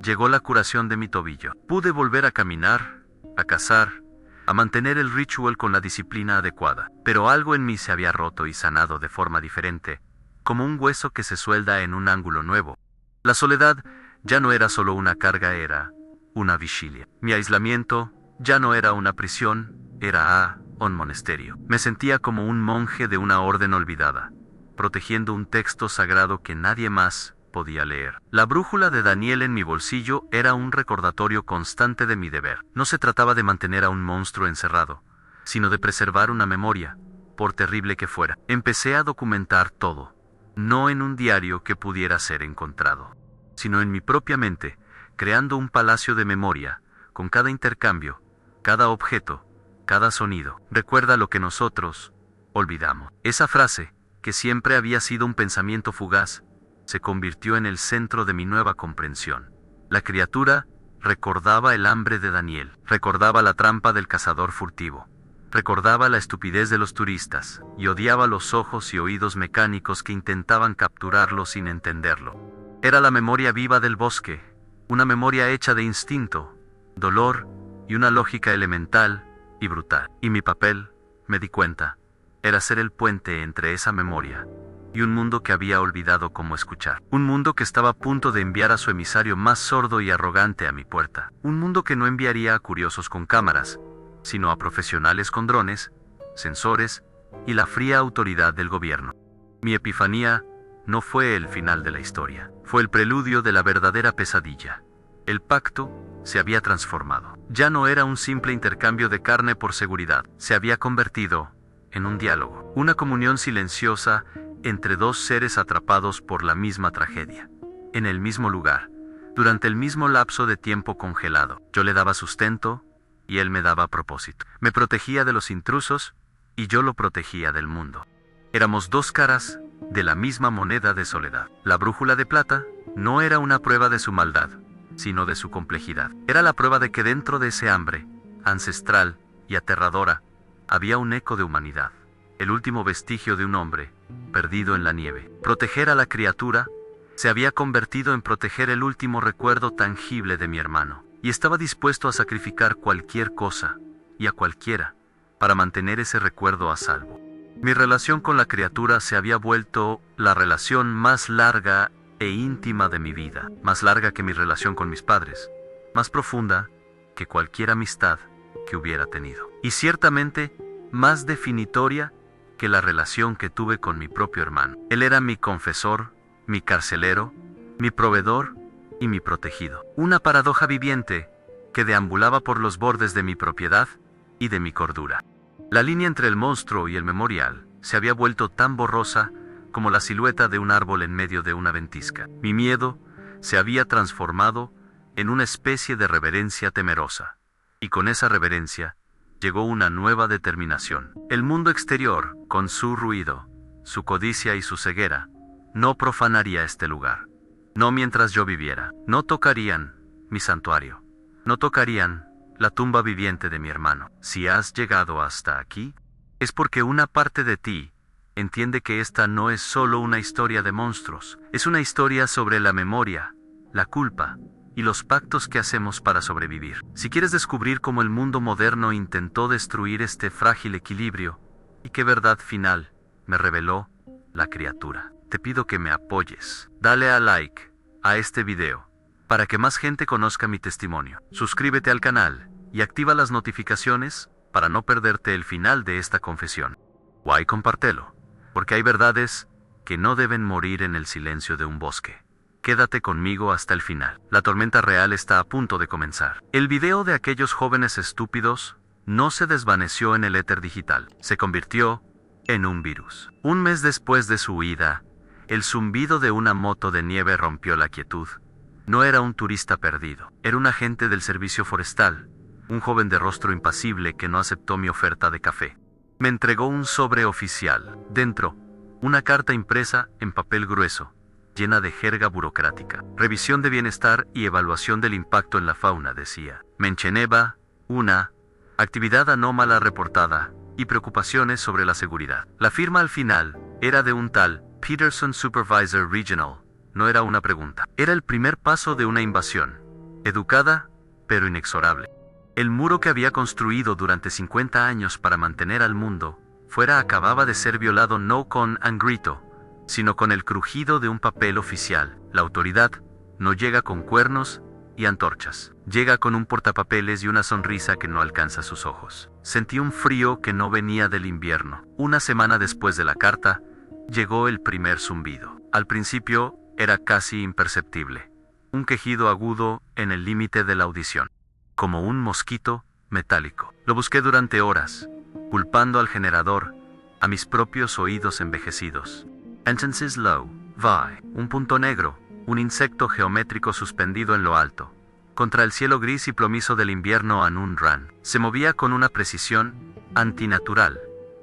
llegó la curación de mi tobillo. Pude volver a caminar, a cazar, a mantener el ritual con la disciplina adecuada, pero algo en mí se había roto y sanado de forma diferente, como un hueso que se suelda en un ángulo nuevo. La soledad ya no era solo una carga, era una vigilia. Mi aislamiento ya no era una prisión, era un monasterio. Me sentía como un monje de una orden olvidada, protegiendo un texto sagrado que nadie más podía leer. La brújula de Daniel en mi bolsillo era un recordatorio constante de mi deber. No se trataba de mantener a un monstruo encerrado, sino de preservar una memoria, por terrible que fuera. Empecé a documentar todo, no en un diario que pudiera ser encontrado, sino en mi propia mente, creando un palacio de memoria, con cada intercambio, cada objeto, cada sonido. Recuerda lo que nosotros olvidamos. Esa frase, que siempre había sido un pensamiento fugaz, se convirtió en el centro de mi nueva comprensión. La criatura recordaba el hambre de Daniel, recordaba la trampa del cazador furtivo, recordaba la estupidez de los turistas, y odiaba los ojos y oídos mecánicos que intentaban capturarlo sin entenderlo. Era la memoria viva del bosque, una memoria hecha de instinto, dolor y una lógica elemental y brutal. Y mi papel, me di cuenta, era ser el puente entre esa memoria y un mundo que había olvidado cómo escuchar. Un mundo que estaba a punto de enviar a su emisario más sordo y arrogante a mi puerta. Un mundo que no enviaría a curiosos con cámaras, sino a profesionales con drones, sensores y la fría autoridad del gobierno. Mi epifanía no fue el final de la historia, fue el preludio de la verdadera pesadilla. El pacto se había transformado. Ya no era un simple intercambio de carne por seguridad, se había convertido en un diálogo, una comunión silenciosa entre dos seres atrapados por la misma tragedia, en el mismo lugar, durante el mismo lapso de tiempo congelado. Yo le daba sustento y él me daba propósito. Me protegía de los intrusos y yo lo protegía del mundo. Éramos dos caras de la misma moneda de soledad. La brújula de plata no era una prueba de su maldad, sino de su complejidad. Era la prueba de que dentro de ese hambre, ancestral y aterradora, había un eco de humanidad, el último vestigio de un hombre, perdido en la nieve. Proteger a la criatura se había convertido en proteger el último recuerdo tangible de mi hermano, y estaba dispuesto a sacrificar cualquier cosa, y a cualquiera, para mantener ese recuerdo a salvo. Mi relación con la criatura se había vuelto la relación más larga e íntima de mi vida, más larga que mi relación con mis padres, más profunda que cualquier amistad que hubiera tenido, y ciertamente más definitoria que la relación que tuve con mi propio hermano. Él era mi confesor, mi carcelero, mi proveedor y mi protegido. Una paradoja viviente que deambulaba por los bordes de mi propiedad y de mi cordura. La línea entre el monstruo y el memorial se había vuelto tan borrosa como la silueta de un árbol en medio de una ventisca. Mi miedo se había transformado en una especie de reverencia temerosa, y con esa reverencia llegó una nueva determinación. El mundo exterior, con su ruido, su codicia y su ceguera, no profanaría este lugar. No mientras yo viviera. No tocarían mi santuario. No tocarían la tumba viviente de mi hermano. Si has llegado hasta aquí, es porque una parte de ti entiende que esta no es solo una historia de monstruos, es una historia sobre la memoria, la culpa y los pactos que hacemos para sobrevivir. Si quieres descubrir cómo el mundo moderno intentó destruir este frágil equilibrio y qué verdad final me reveló la criatura, te pido que me apoyes. Dale a like a este video para que más gente conozca mi testimonio. Suscríbete al canal y activa las notificaciones para no perderte el final de esta confesión. Y compártelo, porque hay verdades que no deben morir en el silencio de un bosque. Quédate conmigo hasta el final. La tormenta real está a punto de comenzar. El video de aquellos jóvenes estúpidos no se desvaneció en el éter digital. Se convirtió en un virus. Un mes después de su huida, el zumbido de una moto de nieve rompió la quietud. No era un turista perdido. Era un agente del servicio forestal, un joven de rostro impasible que no aceptó mi oferta de café. Me entregó un sobre oficial. Dentro, una carta impresa en papel grueso, llena de jerga burocrática. Revisión de bienestar y evaluación del impacto en la fauna, decía. Mencheneva, una actividad anómala reportada y preocupaciones sobre la seguridad. La firma al final era de un tal Peterson Supervisor Regional. No era una pregunta. Era el primer paso de una invasión, educada pero inexorable. El muro que había construido durante 50 años para mantener al mundo fuera acababa de ser violado no con un grito, sino con el crujido de un papel oficial. La autoridad no llega con cuernos y antorchas. Llega con un portapapeles y una sonrisa que no alcanza sus ojos. Sentí un frío que no venía del invierno. Una semana después de la carta, llegó el primer zumbido. Al principio era casi imperceptible. Un quejido agudo en el límite de la audición, como un mosquito metálico. Lo busqué durante horas, culpando al generador, a mis propios oídos envejecidos. Entences low, vi, un punto negro, un insecto geométrico suspendido en lo alto, contra el cielo gris y plomizo del invierno Anun-Ran. Se movía con una precisión antinatural,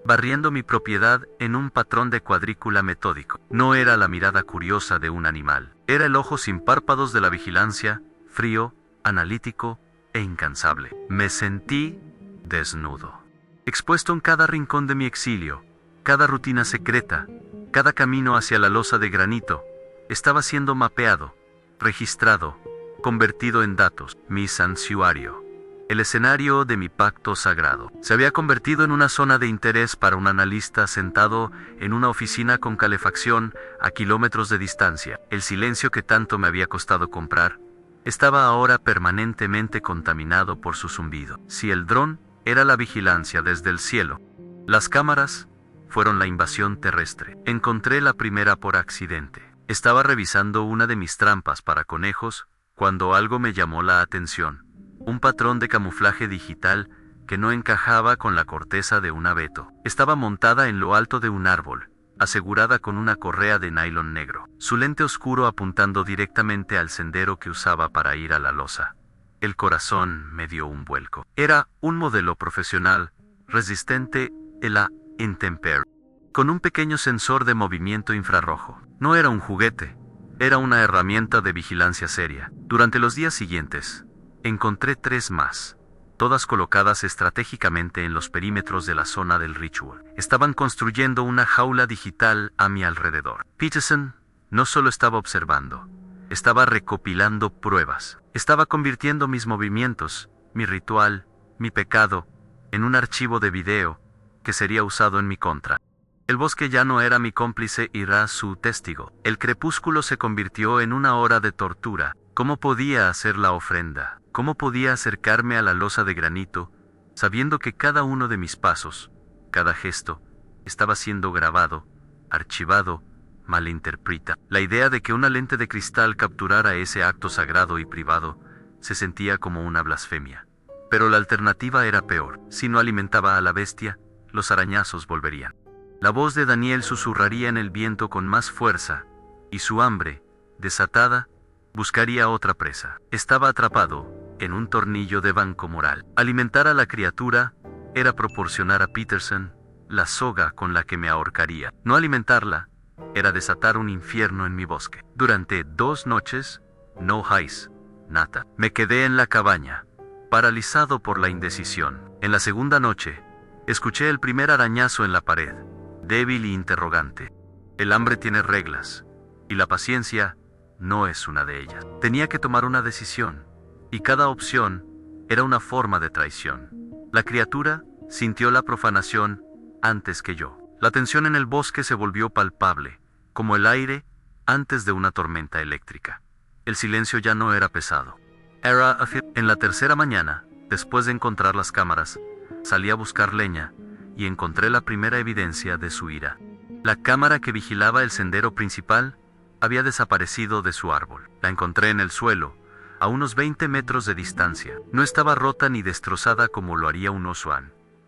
barriendo mi propiedad en un patrón de cuadrícula metódico. No era la mirada curiosa de un animal, era el ojo sin párpados de la vigilancia, frío, analítico e incansable. Me sentí desnudo, expuesto en cada rincón de mi exilio. Cada rutina secreta, cada camino hacia la losa de granito, estaba siendo mapeado, registrado, convertido en datos. Mi santuario, el escenario de mi pacto sagrado, se había convertido en una zona de interés para un analista sentado en una oficina con calefacción a kilómetros de distancia. El silencio que tanto me había costado comprar estaba ahora permanentemente contaminado por su zumbido. Si el dron era la vigilancia desde el cielo, las cámaras fueron la invasión terrestre. Encontré la primera por accidente. Estaba revisando una de mis trampas para conejos cuando algo me llamó la atención. Un patrón de camuflaje digital que no encajaba con la corteza de un abeto. Estaba montada en lo alto de un árbol, asegurada con una correa de nylon negro, su lente oscuro apuntando directamente al sendero que usaba para ir a la loza. El corazón me dio un vuelco. Era un modelo profesional, resistente a la intemperie, con un pequeño sensor de movimiento infrarrojo. No era un juguete, era una herramienta de vigilancia seria. Durante los días siguientes, encontré 3 más, todas colocadas estratégicamente en los perímetros de la zona del ritual. Estaban construyendo una jaula digital a mi alrededor. Peterson no solo estaba observando, estaba recopilando pruebas. Estaba convirtiendo mis movimientos, mi ritual, mi pecado, en un archivo de video que sería usado en mi contra. El bosque ya no era mi cómplice y era su testigo. El crepúsculo se convirtió en una hora de tortura. ¿Cómo podía hacer la ofrenda? ¿Cómo podía acercarme a la losa de granito, sabiendo que cada uno de mis pasos, cada gesto, estaba siendo grabado, archivado, malinterpreta? La idea de que una lente de cristal capturara ese acto sagrado y privado se sentía como una blasfemia. Pero la alternativa era peor. Si no alimentaba a la bestia, los arañazos volverían. La voz de Daniel susurraría en el viento con más fuerza, y su hambre, desatada, buscaría otra presa. Estaba atrapado en un tornillo de banco moral. Alimentar a la criatura era proporcionar a Peterson la soga con la que me ahorcaría. No alimentarla era desatar un infierno en mi bosque. Durante 2 noches, no hice nada. Me quedé en la cabaña, paralizado por la indecisión. En la segunda noche, escuché el primer arañazo en la pared, débil y interrogante. El hambre tiene reglas, y la paciencia no es una de ellas. Tenía que tomar una decisión, y cada opción era una forma de traición. La criatura sintió la profanación antes que yo. La tensión en el bosque se volvió palpable, como el aire antes de una tormenta eléctrica. El silencio ya no era pesado. En la tercera mañana, después de encontrar las cámaras, salí a buscar leña y encontré la primera evidencia de su ira. La cámara que vigilaba el sendero principal había desaparecido de su árbol. La encontré en el suelo, a unos 20 metros de distancia. No estaba rota ni destrozada como lo haría un oso.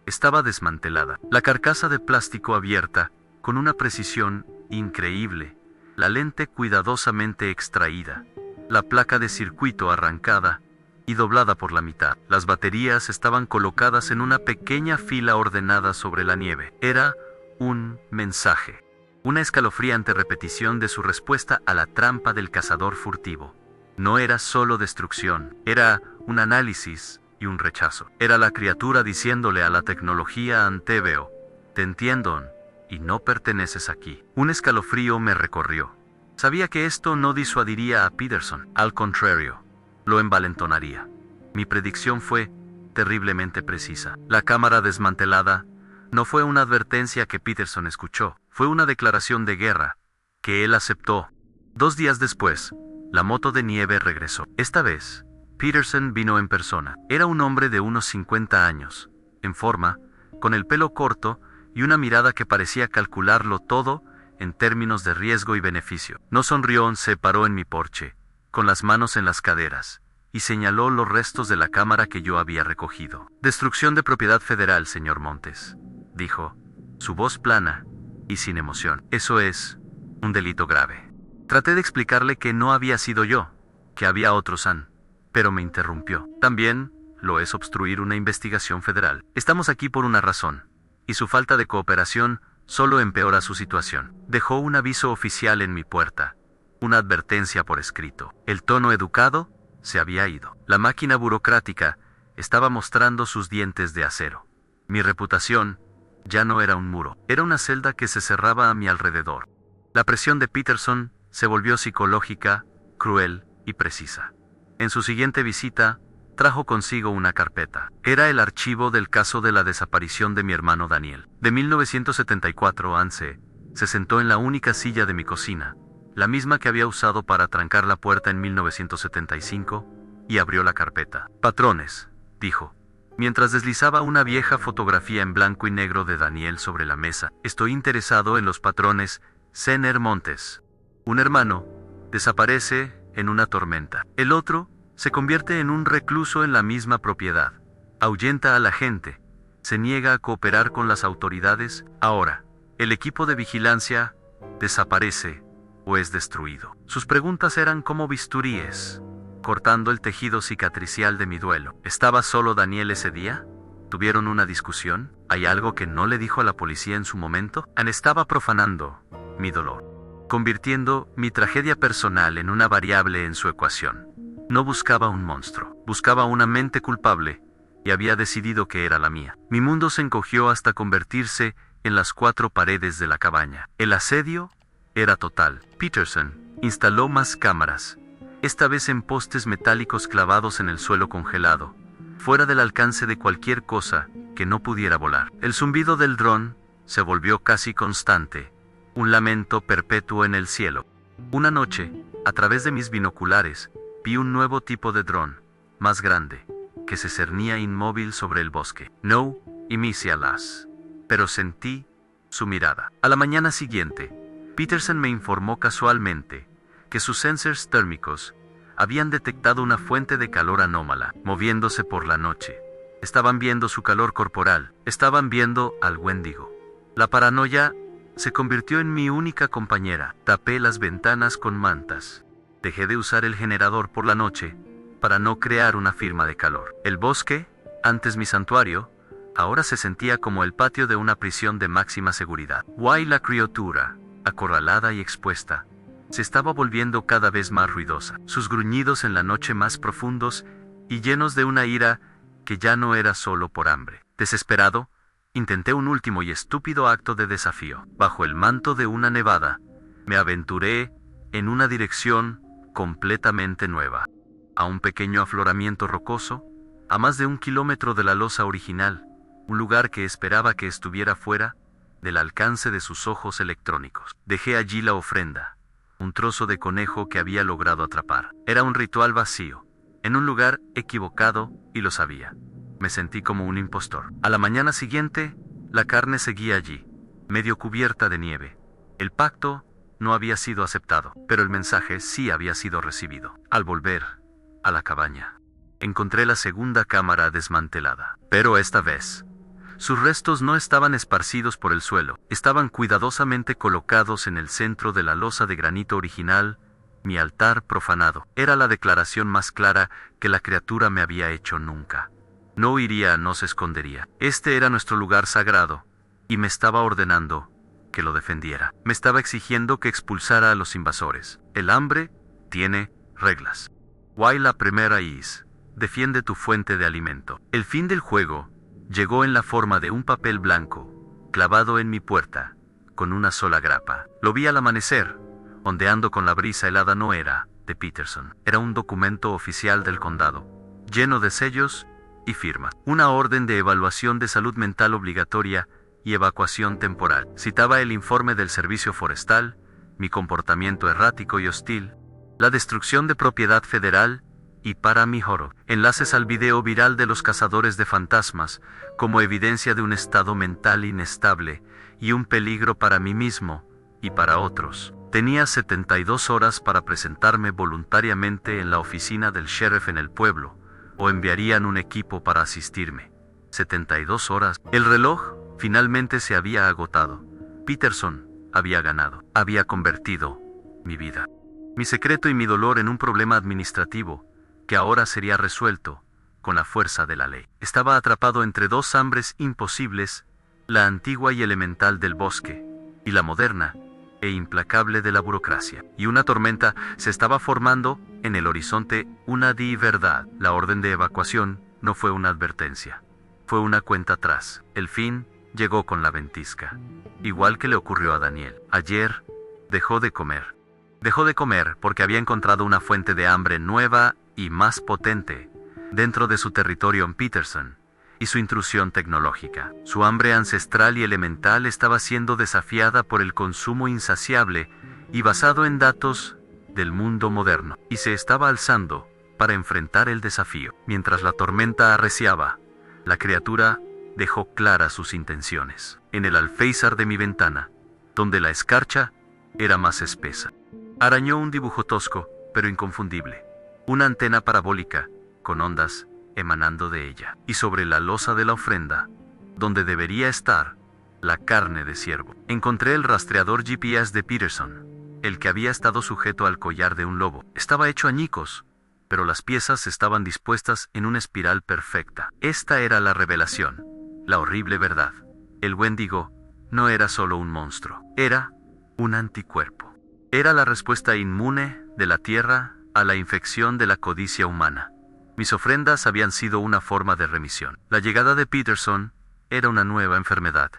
Estaba desmantelada. La carcasa de plástico abierta, con una precisión increíble. La lente cuidadosamente extraída. La placa de circuito arrancada y doblada por la mitad. Las baterías estaban colocadas en una pequeña fila ordenada sobre la nieve. Era un mensaje. Una escalofriante repetición de su respuesta a la trampa del cazador furtivo. No era solo destrucción, era un análisis y un rechazo. Era la criatura diciéndole a la tecnología anteveo: te entiendo, y no perteneces aquí. Un escalofrío me recorrió. Sabía que esto no disuadiría a Peterson, al contrario, lo envalentonaría. Mi predicción fue terriblemente precisa. La cámara desmantelada no fue una advertencia que Peterson escuchó, fue una declaración de guerra que él aceptó. 2 días después, la moto de nieve regresó. Esta vez, Peterson vino en persona. Era un hombre de unos 50 años, en forma, con el pelo corto y una mirada que parecía calcularlo todo en términos de riesgo y beneficio. No sonrió, se paró en mi porche, con las manos en las caderas, y señaló los restos de la cámara que yo había recogido. Destrucción de propiedad federal, señor Montes, dijo, su voz plana y sin emoción. Eso es un delito grave. Traté de explicarle que no había sido yo, que había otros pero me interrumpió. También lo es obstruir una investigación federal. Estamos aquí por una razón, y su falta de cooperación solo empeora su situación. Dejó un aviso oficial en mi puerta, una advertencia por escrito. El tono educado se había ido. La máquina burocrática estaba mostrando sus dientes de acero. Mi reputación ya no era un muro, era una celda que se cerraba a mi alrededor. La presión de Peterson se volvió psicológica, cruel y precisa. En su siguiente visita, trajo consigo una carpeta. Era el archivo del caso de la desaparición de mi hermano Daniel. De 1974, Anse se sentó en la única silla de mi cocina, la misma que había usado para trancar la puerta en 1975, y abrió la carpeta. Patrones, dijo, Mientras deslizaba una vieja fotografía en blanco y negro de Daniel sobre la mesa, estoy interesado en los patrones Zener Montes. Un hermano desaparece en una tormenta. El otro se convierte en un recluso en la misma propiedad. Ahuyenta a la gente. Se niega a cooperar con las autoridades. Ahora, el equipo de vigilancia desaparece o es destruido. Sus preguntas eran como bisturíes, cortando el tejido cicatricial de mi duelo. ¿Estaba solo Daniel ese día? ¿Tuvieron una discusión? ¿Hay algo que no le dijo a la policía en su momento? Anne estaba profanando mi dolor, convirtiendo mi tragedia personal en una variable en su ecuación. No buscaba un monstruo, buscaba una mente culpable, y había decidido que era la mía. Mi mundo se encogió hasta convertirse en las 4 paredes de la cabaña. El asedio era total. Peterson instaló más cámaras, esta vez en postes metálicos clavados en el suelo congelado, fuera del alcance de cualquier cosa que no pudiera volar. El zumbido del dron se volvió casi constante, un lamento perpetuo en el cielo. Una noche, a través de mis binoculares, vi un nuevo tipo de dron, más grande, que se cernía inmóvil sobre el bosque. No inicia las, pero sentí su mirada. A la mañana siguiente, Peterson me informó casualmente que sus sensores térmicos habían detectado una fuente de calor anómala, moviéndose por la noche. Estaban viendo su calor corporal, estaban viendo al Wendigo. La paranoia se convirtió en mi única compañera. Tapé las ventanas con mantas. Dejé de usar el generador por la noche para no crear una firma de calor. El bosque, antes mi santuario, ahora se sentía como el patio de una prisión de máxima seguridad. Guay, la criatura, acorralada y expuesta, se estaba volviendo cada vez más ruidosa. Sus gruñidos en la noche más profundos y llenos de una ira que ya no era solo por hambre. Desesperado, intenté un último y estúpido acto de desafío. Bajo el manto de una nevada, me aventuré en una dirección completamente nueva. A un pequeño afloramiento rocoso, a más de 1 kilómetro de la losa original, un lugar que esperaba que estuviera fuera del alcance de sus ojos electrónicos. Dejé allí la ofrenda, un trozo de conejo que había logrado atrapar. Era un ritual vacío, en un lugar equivocado, y lo sabía. Me sentí como un impostor. A la mañana siguiente, la carne seguía allí, medio cubierta de nieve. El pacto no había sido aceptado, pero el mensaje sí había sido recibido. Al volver a la cabaña, encontré la segunda cámara desmantelada. Pero esta vez, sus restos no estaban esparcidos por el suelo, estaban cuidadosamente colocados en el centro de la losa de granito original, mi altar profanado. Era la declaración más clara que la criatura me había hecho nunca. No huiría, no se escondería. Este era nuestro lugar sagrado, y me estaba ordenando que lo defendiera. Me estaba exigiendo que expulsara a los invasores. El hambre tiene reglas. Why la primera is, defiende tu fuente de alimento. El fin del juego llegó en la forma de un papel blanco, clavado en mi puerta, con una sola grapa. Lo vi al amanecer, ondeando con la brisa helada. No era de Peterson. Era un documento oficial del condado, lleno de sellos y firmas. Una orden de evaluación de salud mental obligatoria y evacuación temporal. Citaba el informe del servicio forestal, mi comportamiento errático y hostil, la destrucción de propiedad federal y para mi horror, enlaces al video viral de los cazadores de fantasmas como evidencia de un estado mental inestable y un peligro para mí mismo y para otros. Tenía 72 horas para presentarme voluntariamente en la oficina del sheriff en el pueblo, o enviarían un equipo para asistirme. 72 horas. El reloj finalmente se había agotado. Peterson había ganado. Había convertido mi vida, mi secreto y mi dolor en un problema administrativo que ahora sería resuelto con la fuerza de la ley. Estaba atrapado entre 2 hambres imposibles, la antigua y elemental del bosque, y la moderna e implacable de la burocracia. Y una tormenta se estaba formando en el horizonte, una verdad. La orden de evacuación no fue una advertencia, fue una cuenta atrás. El fin llegó con la ventisca, igual que le ocurrió a Daniel. Ayer dejó de comer. Dejó de comer porque había encontrado una fuente de hambre nueva y más potente dentro de su territorio en Peterson y su intrusión tecnológica. Su hambre ancestral y elemental estaba siendo desafiada por el consumo insaciable y basado en datos del mundo moderno, y se estaba alzando para enfrentar el desafío. Mientras la tormenta arreciaba, La criatura dejó claras sus intenciones. En el alféizar de mi ventana, donde la escarcha era más espesa, arañó un dibujo tosco, pero inconfundible. Una antena parabólica, con ondas emanando de ella. Y sobre la losa de la ofrenda, donde debería estar la carne de ciervo, encontré el rastreador GPS de Peterson, el que había estado sujeto al collar de un lobo. Estaba hecho añicos, pero las piezas estaban dispuestas en una espiral perfecta. Esta era la revelación, la horrible verdad. El Wendigo no era solo un monstruo, era un anticuerpo. Era la respuesta inmune de la tierra a la infección de la codicia humana. Mis ofrendas habían sido una forma de remisión. La llegada de Peterson era una nueva enfermedad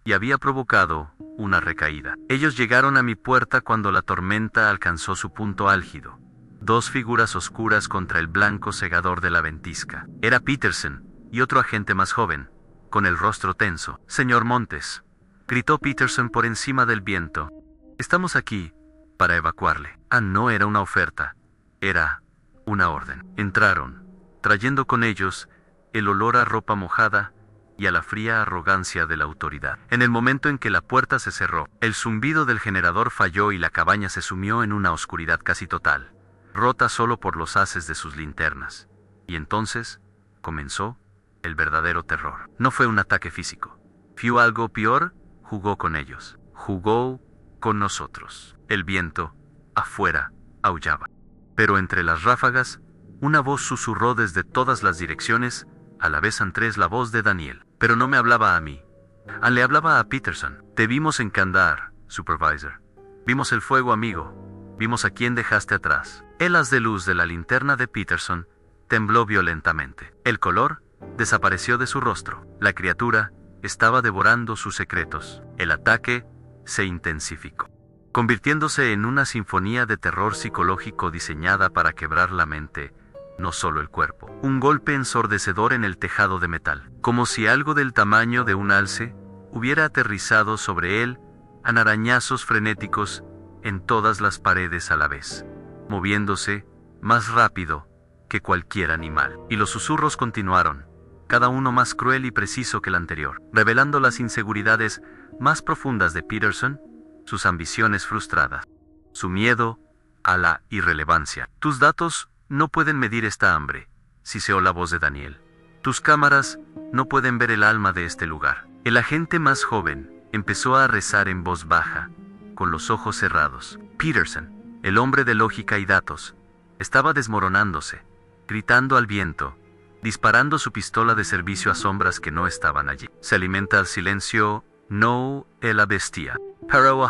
y había provocado una recaída. Ellos llegaron a mi puerta cuando la tormenta alcanzó su punto álgido. Dos figuras oscuras contra el blanco cegador de la ventisca. Era Peterson y otro agente más joven, con el rostro tenso. «Señor Montes», gritó Peterson por encima del viento. «Estamos aquí para evacuarle». No era una oferta, era una orden. Entraron, trayendo con ellos el olor a ropa mojada y a la fría arrogancia de la autoridad. En el momento en que la puerta se cerró, el zumbido del generador falló y la cabaña se sumió en una oscuridad casi total, rota solo por los haces de sus linternas. Y entonces comenzó el verdadero terror. No fue un ataque físico. Fue algo peor, jugó con ellos. Jugó con nosotros. El viento, afuera, aullaba. Pero entre las ráfagas, una voz susurró desde todas las direcciones, a la vez entre la voz de Daniel. Pero no me hablaba a mí. Le hablaba a Peterson. «Te vimos en Kandar, Supervisor. Vimos el fuego, amigo. Vimos a quién dejaste atrás». El haz de luz de la linterna de Peterson tembló violentamente. El color desapareció de su rostro. La criatura estaba devorando sus secretos. El ataque se intensificó, convirtiéndose en una sinfonía de terror psicológico diseñada para quebrar la mente, no solo el cuerpo. Un golpe ensordecedor en el tejado de metal, como si algo del tamaño de un alce hubiera aterrizado sobre él a arañazos frenéticos en todas las paredes a la vez, moviéndose más rápido que cualquier animal. Y los susurros continuaron, cada uno más cruel y preciso que el anterior, revelando las inseguridades más profundas de Peterson, sus ambiciones frustradas, su miedo a la irrelevancia. «Tus datos no pueden medir esta hambre», siseó la voz de Daniel. «Tus cámaras no pueden ver el alma de este lugar». El agente más joven empezó a rezar en voz baja, con los ojos cerrados. Peterson, el hombre de lógica y datos, estaba desmoronándose, gritando al viento, disparando su pistola de servicio a sombras que no estaban allí. Se alimenta al silencio, no la bestia. Pero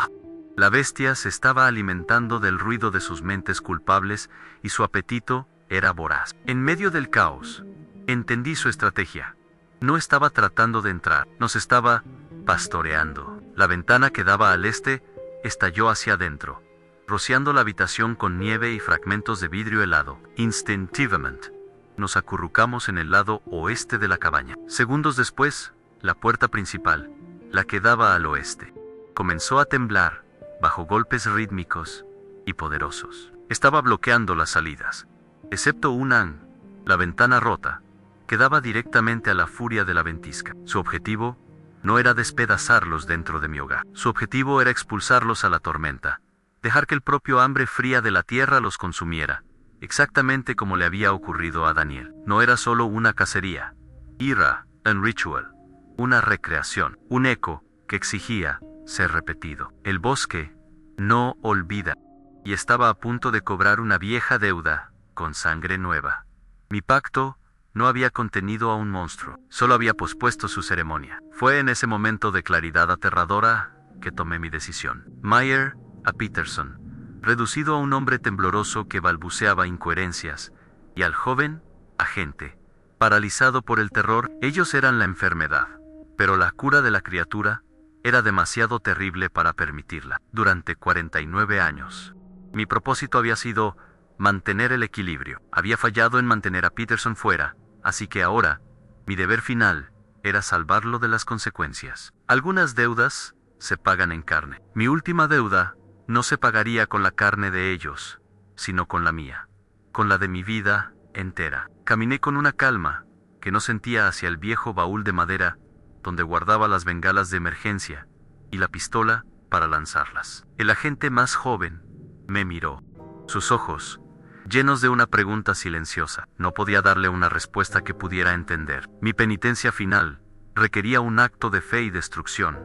la bestia se estaba alimentando del ruido de sus mentes culpables y su apetito era voraz. En medio del caos, entendí su estrategia. No estaba tratando de entrar, nos estaba pastoreando. La ventana que daba al este estalló hacia adentro, rociando la habitación con nieve y fragmentos de vidrio helado. Instintivamente, nos acurrucamos en el lado oeste de la cabaña. Segundos después, la puerta principal, la que daba al oeste, comenzó a temblar bajo golpes rítmicos y poderosos. Estaba bloqueando las salidas, excepto la ventana rota, que daba directamente a la furia de la ventisca. Su objetivo no era despedazarlos dentro de mi hogar. Su objetivo era expulsarlos a la tormenta, dejar que el propio hambre fría de la tierra los consumiera, exactamente como le había ocurrido a Daniel. No era solo una cacería, era un ritual, una recreación, un eco que exigía ser repetido. El bosque no olvida, y estaba a punto de cobrar una vieja deuda con sangre nueva. Mi pacto no había contenido a un monstruo, solo había pospuesto su ceremonia. Fue en ese momento de claridad aterradora que tomé mi decisión. Meyer a Peterson, reducido a un hombre tembloroso que balbuceaba incoherencias, y al joven agente, paralizado por el terror. Ellos eran la enfermedad, pero la cura de la criatura era demasiado terrible para permitirla. Durante 49 años, mi propósito había sido mantener el equilibrio. Había fallado en mantener a Peterson fuera, así que ahora, mi deber final era salvarlo de las consecuencias. Algunas deudas se pagan en carne. Mi última deuda no se pagaría con la carne de ellos, sino con la mía, con la de mi vida entera. Caminé con una calma que no sentía hacia el viejo baúl de madera donde guardaba las bengalas de emergencia y la pistola para lanzarlas. El agente más joven me miró. Sus ojos, llenos de una pregunta silenciosa. No podía darle una respuesta que pudiera entender. Mi penitencia final requería un acto de fe y destrucción.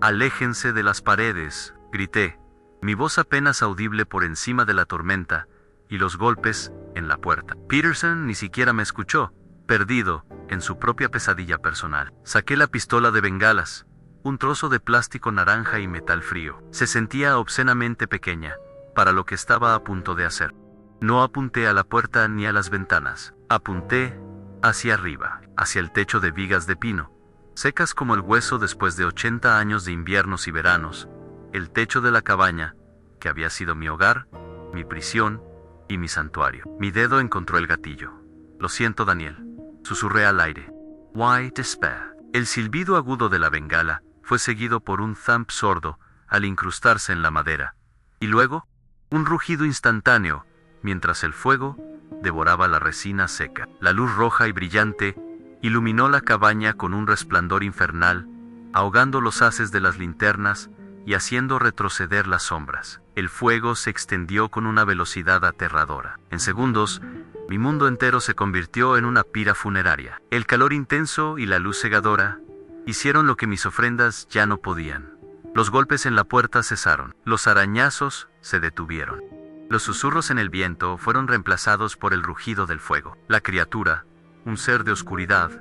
«Aléjense de las paredes», grité, mi voz apenas audible por encima de la tormenta y los golpes en la puerta. Peterson ni siquiera me escuchó, perdido en su propia pesadilla personal. Saqué la pistola de bengalas, un trozo de plástico naranja y metal frío. Se sentía obscenamente pequeña para lo que estaba a punto de hacer. No apunté a la puerta ni a las ventanas. Apunté hacia arriba, hacia el techo de vigas de pino, secas como el hueso después de 80 años de inviernos y veranos, el techo de la cabaña, que había sido mi hogar, mi prisión y mi santuario. Mi dedo encontró el gatillo. «Lo siento, Daniel», susurré al aire. «Why despair?» El silbido agudo de la bengala fue seguido por un thump sordo al incrustarse en la madera, y luego, un rugido instantáneo, mientras el fuego devoraba la resina seca. La luz roja y brillante iluminó la cabaña con un resplandor infernal, ahogando los haces de las linternas y haciendo retroceder las sombras. El fuego se extendió con una velocidad aterradora. En segundos, mi mundo entero se convirtió en una pira funeraria. El calor intenso y la luz cegadora hicieron lo que mis ofrendas ya no podían. Los golpes en la puerta cesaron. Los arañazos se detuvieron. Los susurros en el viento fueron reemplazados por el rugido del fuego. La criatura, un ser de oscuridad,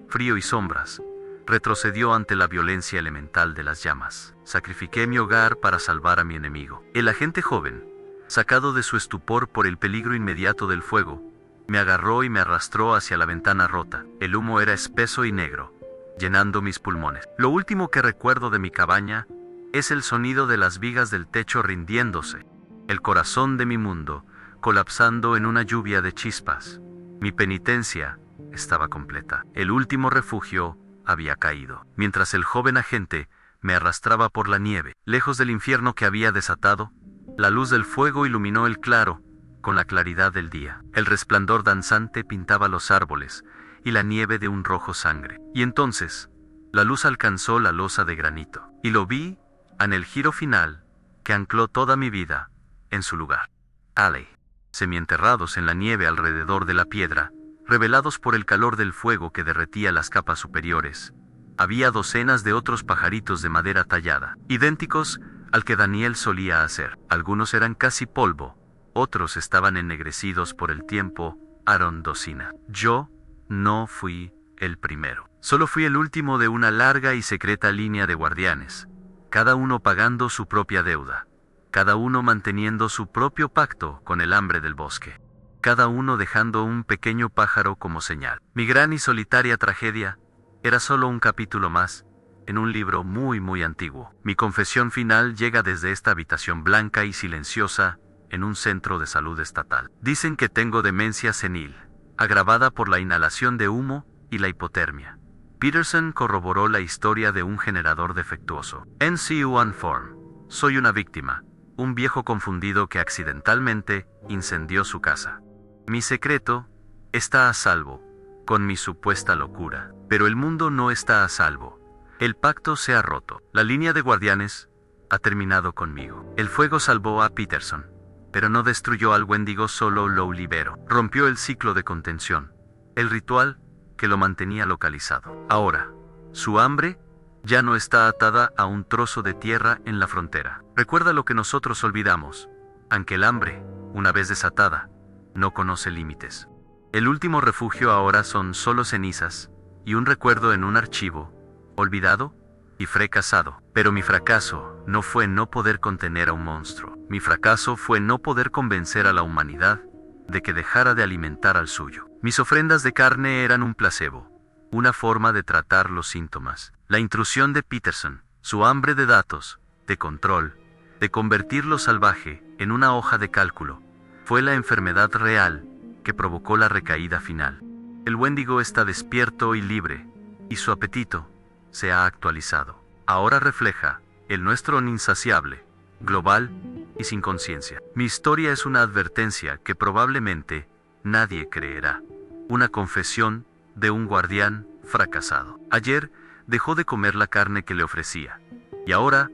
frío y sombras, retrocedió ante la violencia elemental de las llamas. Sacrifiqué mi hogar para salvar a mi enemigo. El agente joven, sacado de su estupor por el peligro inmediato del fuego, me agarró y me arrastró hacia la ventana rota. El humo era espeso y negro, llenando mis pulmones. Lo último que recuerdo de mi cabaña es el sonido de las vigas del techo rindiéndose, el corazón de mi mundo colapsando en una lluvia de chispas. Mi penitencia estaba completa. El último refugio había caído. Mientras el joven agente me arrastraba por la nieve, lejos del infierno que había desatado, la luz del fuego iluminó el claro con la claridad del día. El resplandor danzante pintaba los árboles y la nieve de un rojo sangre. Y entonces, la luz alcanzó la losa de granito, y lo vi en el giro final que ancló toda mi vida en su lugar. Alley, semienterrados en la nieve alrededor de la piedra, revelados por el calor del fuego que derretía las capas superiores, había docenas de otros pajaritos de madera tallada, idénticos al que Daniel solía hacer. Algunos eran casi polvo, otros estaban ennegrecidos por el tiempo, arondocina. Yo no fui el primero. Solo fui el último de una larga y secreta línea de guardianes, cada uno pagando su propia deuda, cada uno manteniendo su propio pacto con el hambre del bosque, cada uno dejando un pequeño pájaro como señal. Mi gran y solitaria tragedia era solo un capítulo más en un libro muy muy antiguo. Mi confesión final llega desde esta habitación blanca y silenciosa en un centro de salud estatal. Dicen que tengo demencia senil, agravada por la inhalación de humo y la hipotermia. Peterson corroboró la historia de un generador defectuoso. NCU-1 Form. Soy una víctima, un viejo confundido que accidentalmente incendió su casa. Mi secreto está a salvo, con mi supuesta locura. Pero el mundo no está a salvo. El pacto se ha roto. La línea de guardianes ha terminado conmigo. El fuego salvó a Peterson, pero no destruyó al Wendigo, solo lo liberó. Rompió el ciclo de contención, el ritual que lo mantenía localizado. Ahora, su hambre ya no está atada a un trozo de tierra en la frontera. Recuerda lo que nosotros olvidamos, aunque el hambre, una vez desatada, no conoce límites. El último refugio ahora son solo cenizas y un recuerdo en un archivo, olvidado y fracasado. Pero mi fracaso no fue no poder contener a un monstruo. Mi fracaso fue no poder convencer a la humanidad de que dejara de alimentar al suyo. Mis ofrendas de carne eran un placebo, una forma de tratar los síntomas. La intrusión de Peterson, su hambre de datos, de control, de convertir lo salvaje en una hoja de cálculo, fue la enfermedad real que provocó la recaída final. El Wendigo está despierto y libre, y su apetito se ha actualizado. Ahora refleja el nuestro insaciable, global y sin conciencia. Mi historia es una advertencia que probablemente nadie creerá. Una confesión de un guardián fracasado. Ayer dejó de comer la carne que le ofrecía y ahora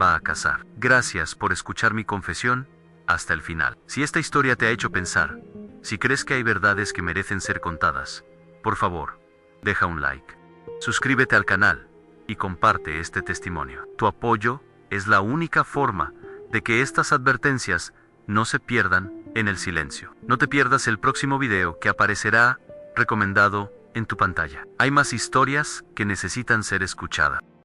va a cazar. Gracias por escuchar mi confesión hasta el final. Si esta historia te ha hecho pensar, si crees que hay verdades que merecen ser contadas, por favor, deja un like, suscríbete al canal y comparte este testimonio. Tu apoyo es la única forma de que estas advertencias no se pierdan en el silencio. No te pierdas el próximo video que aparecerá recomendado en tu pantalla. Hay más historias que necesitan ser escuchadas.